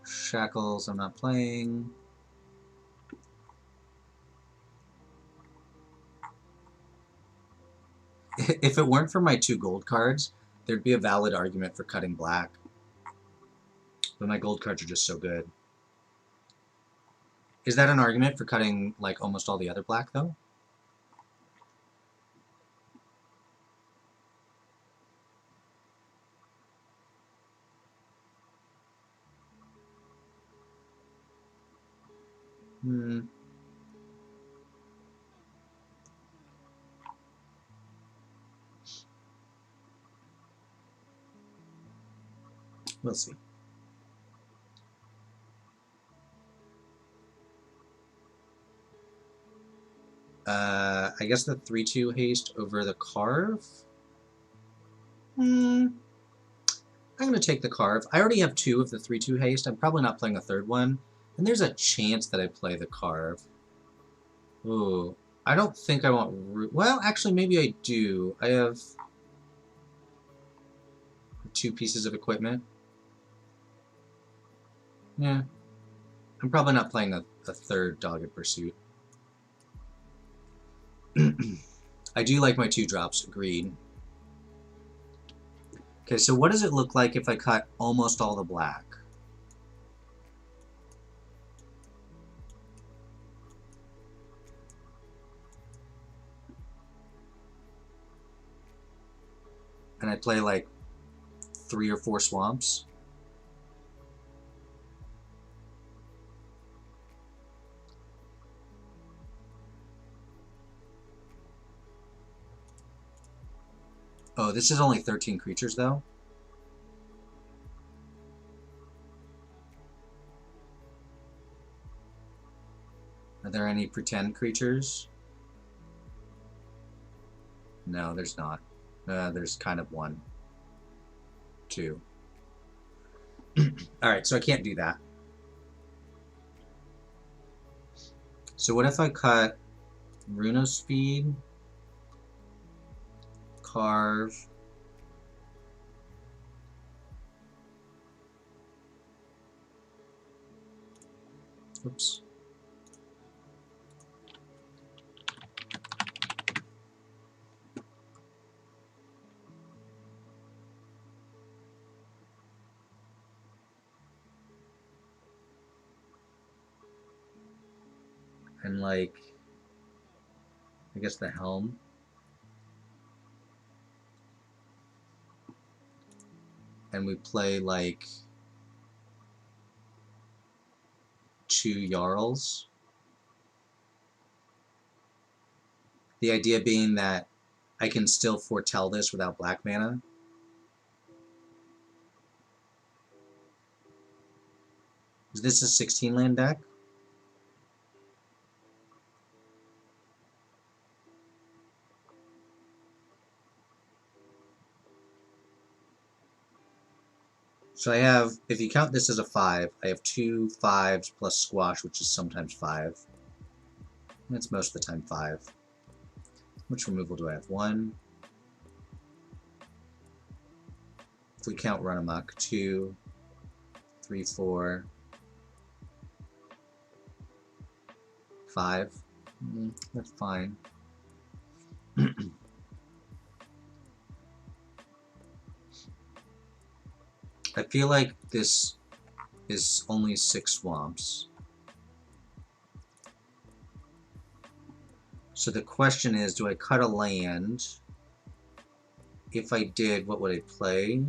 S1: Shackles, I'm not playing. If it weren't for my 2 gold cards, there'd be a valid argument for cutting black. But my gold cards are just so good. Is that an argument for cutting, like, almost all the other black, though? We'll see. I guess the 3/2 haste over the Carve? I'm going to take the Carve. I already have 2 of the 3/2 haste. I'm probably not playing a third one. And there's a chance that I play the Carve. Ooh. I don't think I want... Well, actually, maybe I do. I have 2 pieces of equipment. Yeah. I'm probably not playing a third Dogged Pursuit. I do like my 2 drops, agreed. Okay, so what does it look like if I cut almost all the black? And I play like 3 or 4 swamps? Oh, this is only 13 creatures, though? Are there any pretend creatures? No, there's not. There's kind of 1. 2. Alright, so I can't do that. So what if I cut Runa Speed, Carve, oops. And like, I guess the Helm. And we play like 2 Jarls. The idea being that I can still foretell this without black mana. Is this a 16 land deck? So I have, if you count this as a 5, I have 2 5s plus Squash, which is sometimes 5. That's most of the time 5. Which removal do I have? 1. If we count Run Amok, 2, 3, 4, 5. That's fine. I feel like this is only 6 swamps. So the question is, do I cut a land? If I did, what would I play?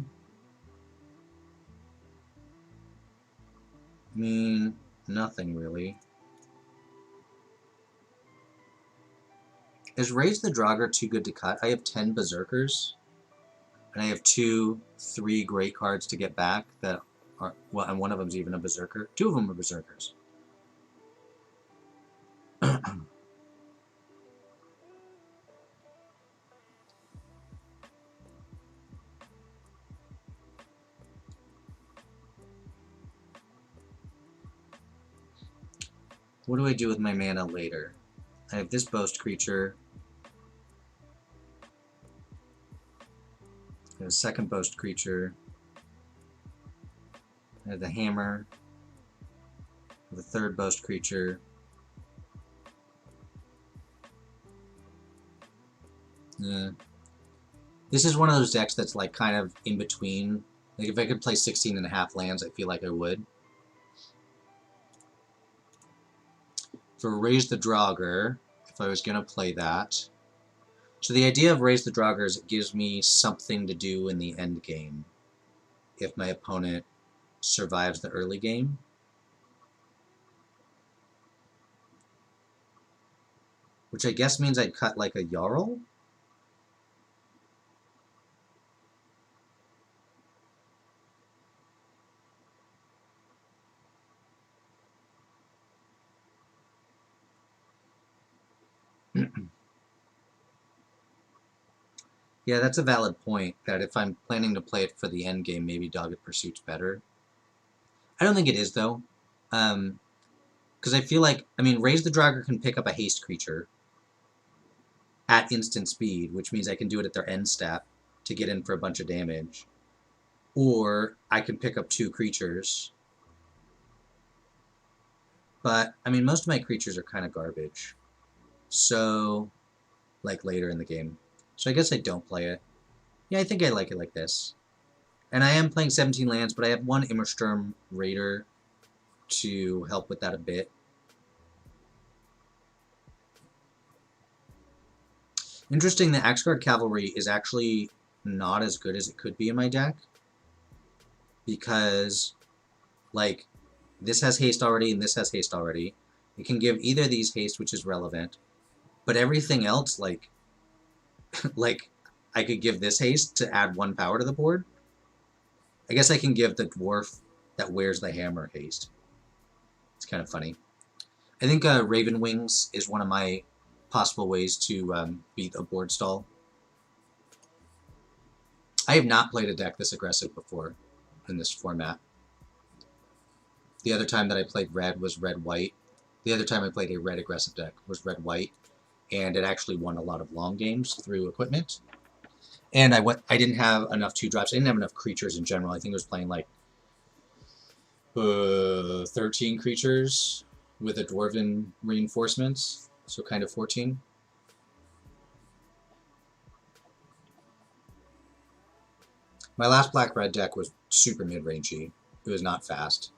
S1: I mean, nothing really. Is Raise the Draugr too good to cut? I have 10 Berserkers, and I have 2, 3 great cards to get back that are, well, and one of them's even a Berserker. 2 of them are Berserkers. What do I do with my mana later? I have this Boast creature. I have a second Boast creature. I have the Hammer. I have a third Boast creature. Yeah. This is one of those decks that's like kind of in between. Like if I could play 16.5 lands, I feel like I would. For Raise the Draugr, if I was going to play that. So the idea of Raise the Draugr is it gives me something to do in the end game if my opponent survives the early game. Which I guess means I'd cut like a Jarl? Yeah, that's a valid point, that if I'm planning to play it for the end game, maybe Dogged Pursuit's better. I don't think it is, though. Because I feel like, I mean, Raise the Draugr can pick up a haste creature at instant speed, which means I can do it at their end step to get in for a bunch of damage. Or I can pick up 2 creatures. But, I mean, most of my creatures are kind of garbage. So, like later in the game. So I guess I don't play it. Yeah, I think I like it like this. And I am playing 17 lands, but I have 1 Immersturm Raider to help with that a bit. Interesting that Axgard Cavalry is actually not as good as it could be in my deck. Because, like, this has haste already and this has haste already. It can give either of these haste, which is relevant. But everything else, like, like, I could give this haste to add 1 power to the board. I guess I can give the dwarf that wears the hammer haste. It's kind of funny. I think Raven Wings is one of my possible ways to beat a board stall. I have not played a deck this aggressive before in this format. The other time that I played red was red-white. The other time I played a red aggressive deck was red-white, and it actually won a lot of long games through equipment. And I didn't have enough 2-drops. I didn't have enough creatures in general. I think I was playing like 13 creatures with a Dwarven reinforcements, so kind of 14. My last black-red deck was super mid-rangey. It was not fast.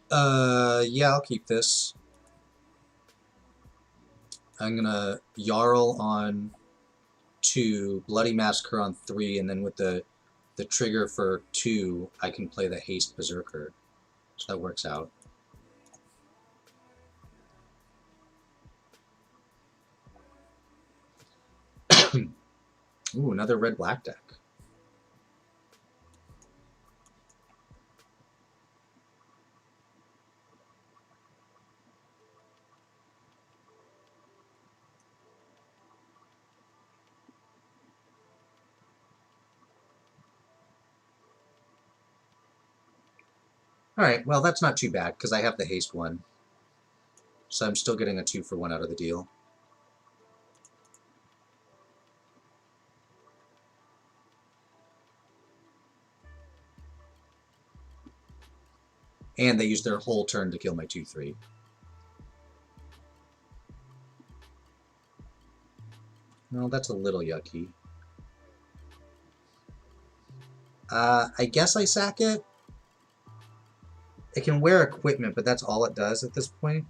S1: Yeah, I'll keep this. I'm gonna Jarl on 2, Bloody Massacre on 3, and then with the trigger for 2, I can play the Haste Berserker. So that works out. Ooh, another red-black deck. Alright, well that's not too bad, because I have the haste one. So I'm still getting a 2-for-1 out of the deal. And they use their whole turn to kill my 2-3. Well, that's a little yucky. I guess I sack it. It can wear equipment, but that's all it does at this point.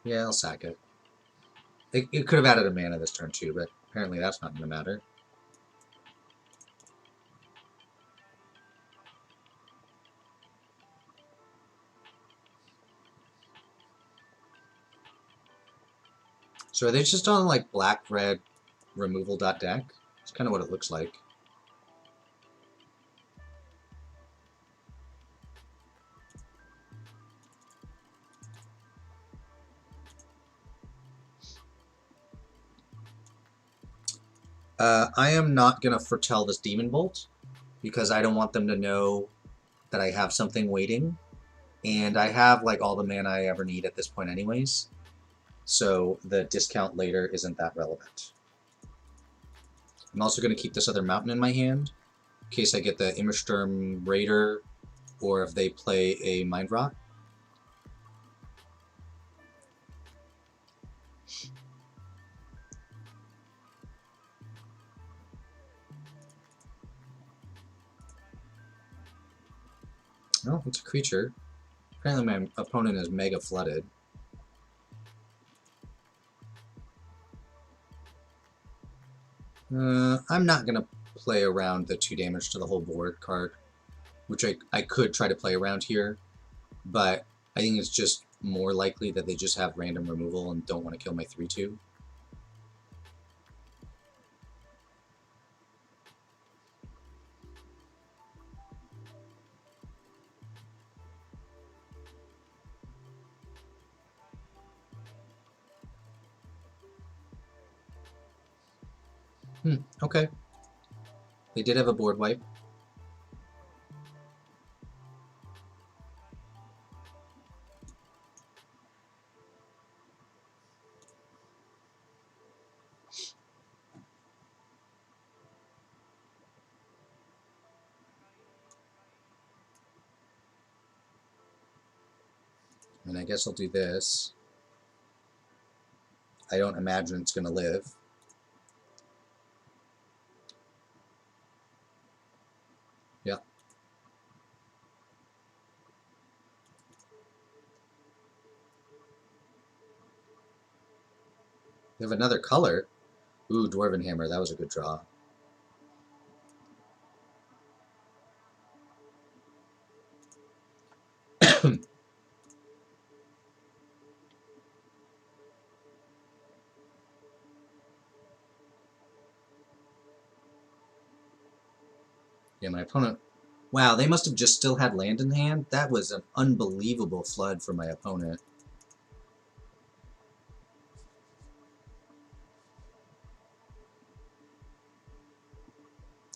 S1: Yeah, I'll sack it. It could have added a mana this turn too, but apparently that's not going to matter. So are they just on like black-red removal.deck? It's kind of what it looks like. I am not going to foretell this Demon Bolt because I don't want them to know that I have something waiting. And I have like all the mana I ever need at this point anyways. So the discount later isn't that relevant. I'm also going to keep this other mountain in my hand in case I get the Immersturm Raider or if they play a Mind Rot. Oh, it's a creature. Apparently my opponent is mega flooded. I'm not going to play around the 2 damage to the whole board card, which I could try to play around here, but I think it's just more likely that they just have random removal and don't want to kill my 3-2. Okay. They did have a board wipe. And I guess I'll do this. I don't imagine it's going to live. Yeah. They have another color. Ooh, Dwarven Hammer. That was a good draw. Yeah, my opponent... Wow, they must have just still had land in hand. That was an unbelievable flood for my opponent.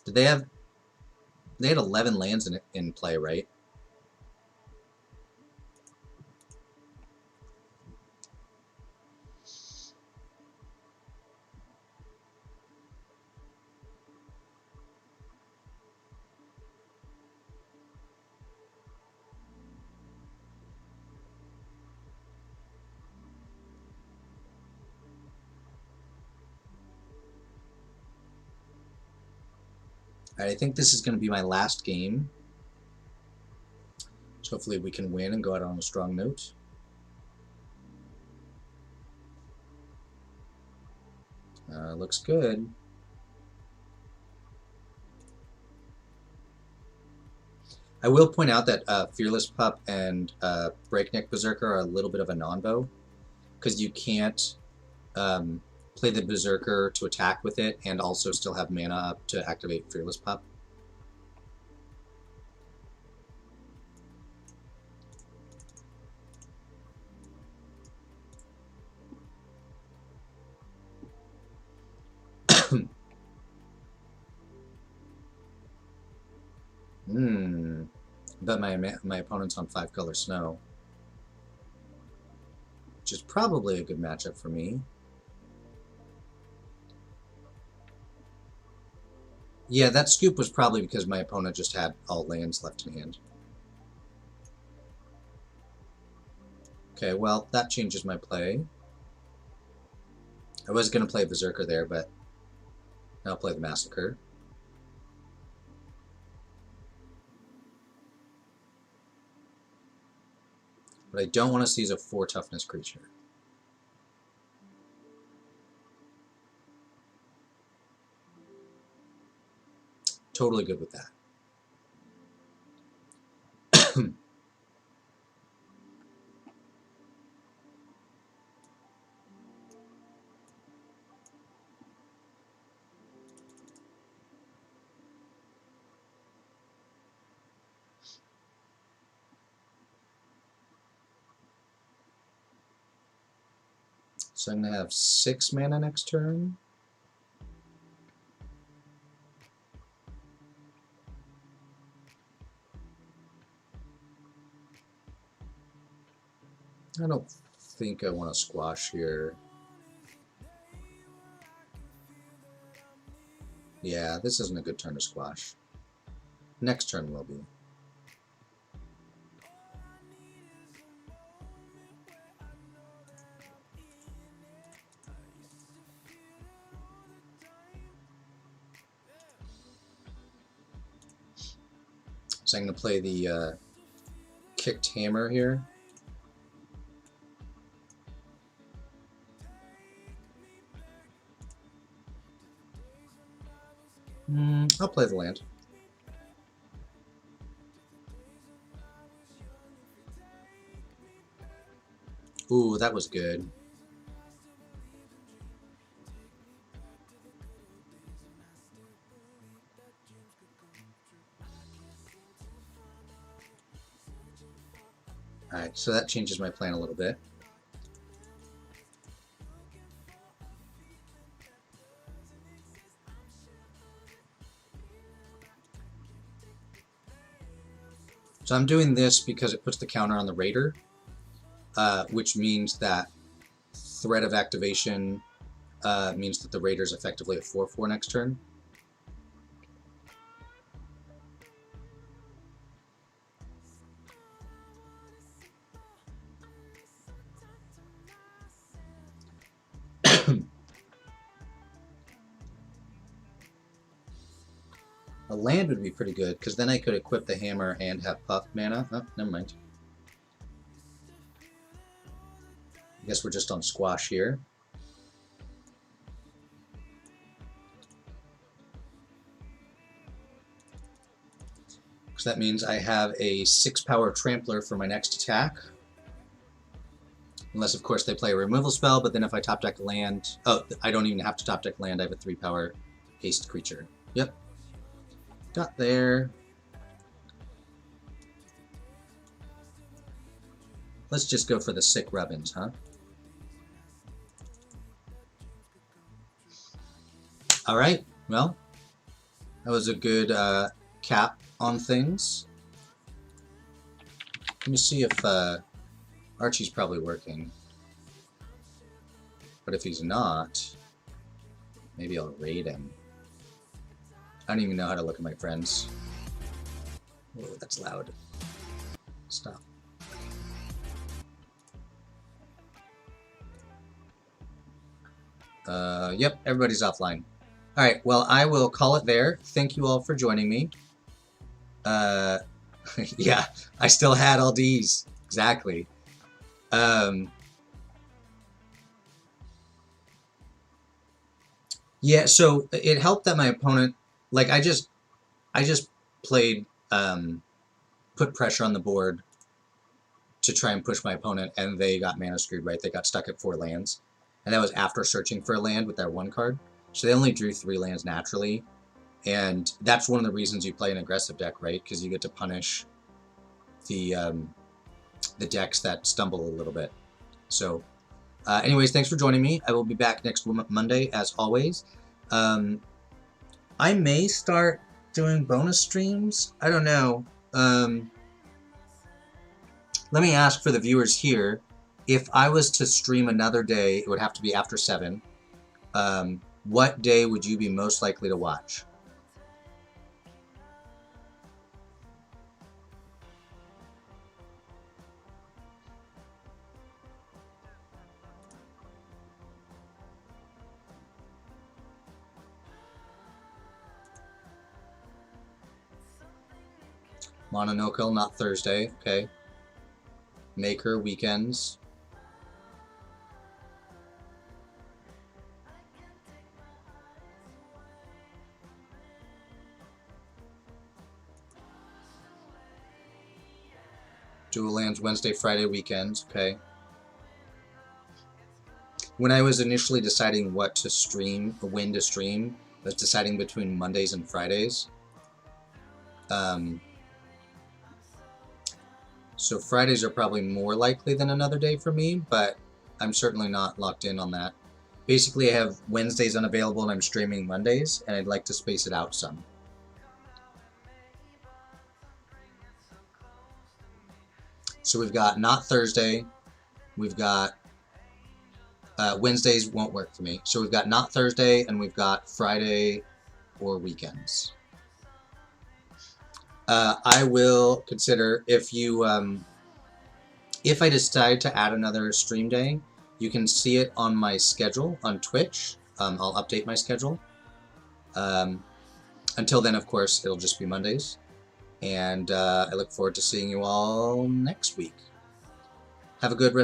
S1: Did they have... They had 11 lands in play, right? Alright, I think this is going to be my last game. So hopefully we can win and go out on a strong note. Looks good. I will point out that Fearless Pup and Breakneck Berserker are a little bit of a non-bow, because you can't play the Berserker to attack with it and also still have mana up to activate Fearless Pup. But my opponent's on 5-color snow, which is probably a good matchup for me. Yeah, that scoop was probably because my opponent just had all lands left in hand. Okay, well, that changes my play. I was going to play Berserker there, but I'll play the Massacre. What I don't want to see is a 4 toughness creature. Totally good with that. So I'm going to have 6 mana next turn. I don't think I want to squash here. Yeah, this isn't a good turn to squash. Next turn will be. So I'm going to play the Kicked Hammer here. I'll play the land. Ooh, that was good. Alright, so that changes my plan a little bit. So I'm doing this because it puts the counter on the Raider, which means that threat of activation means that the Raider is effectively a 4/4 next turn. A land would be pretty good, because then I could equip the hammer and have puff mana. Oh, never mind. I guess we're just on squash here. So that means I have a 6-power Trampler for my next attack. Unless, of course, they play a removal spell, but then if I top deck land... Oh, I don't even have to top deck land. I have a 3-power haste creature. Yep. Got there. Let's just go for the sick rubbins, huh? Alright, well, that was a good cap on things. Let me see if Archie's probably working. But if he's not, maybe I'll raid him. I don't even know how to look at my friends. Whoa, that's loud. Stop. Yep, everybody's offline. Alright, well, I will call it there. Thank you all for joining me. Yeah, I still had all Ds. Exactly. Yeah, so it helped that my opponent... Like, I just played, put pressure on the board to try and push my opponent, and they got mana screwed, right? They got stuck at 4 lands. And that was after searching for a land with that 1 card. So they only drew 3 lands naturally. And that's one of the reasons you play an aggressive deck, right? Because you get to punish the decks that stumble a little bit. So, anyways, thanks for joining me. I will be back next Monday, as always. I may start doing bonus streams. I don't know. Let me ask for the viewers here, if I was to stream another day, it would have to be after 7. What day would you be most likely to watch? Mononoke, not Thursday. Okay. Maker, weekends. Dual Lands, Wednesday, Friday, weekends. Okay. When I was initially deciding what to stream, or when to stream, I was deciding between Mondays and Fridays. So Fridays are probably more likely than another day for me, but I'm certainly not locked in on that. Basically, I have Wednesdays unavailable and I'm streaming Mondays, and I'd like to space it out some. So we've got not Thursday, we've got Wednesdays won't work for me. So we've got not Thursday, and we've got Friday or weekends. I will consider, if I decide to add another stream day, you can see it on my schedule on Twitch. I'll update my schedule. Until then, of course, it'll just be Mondays. And I look forward to seeing you all next week. Have a good rest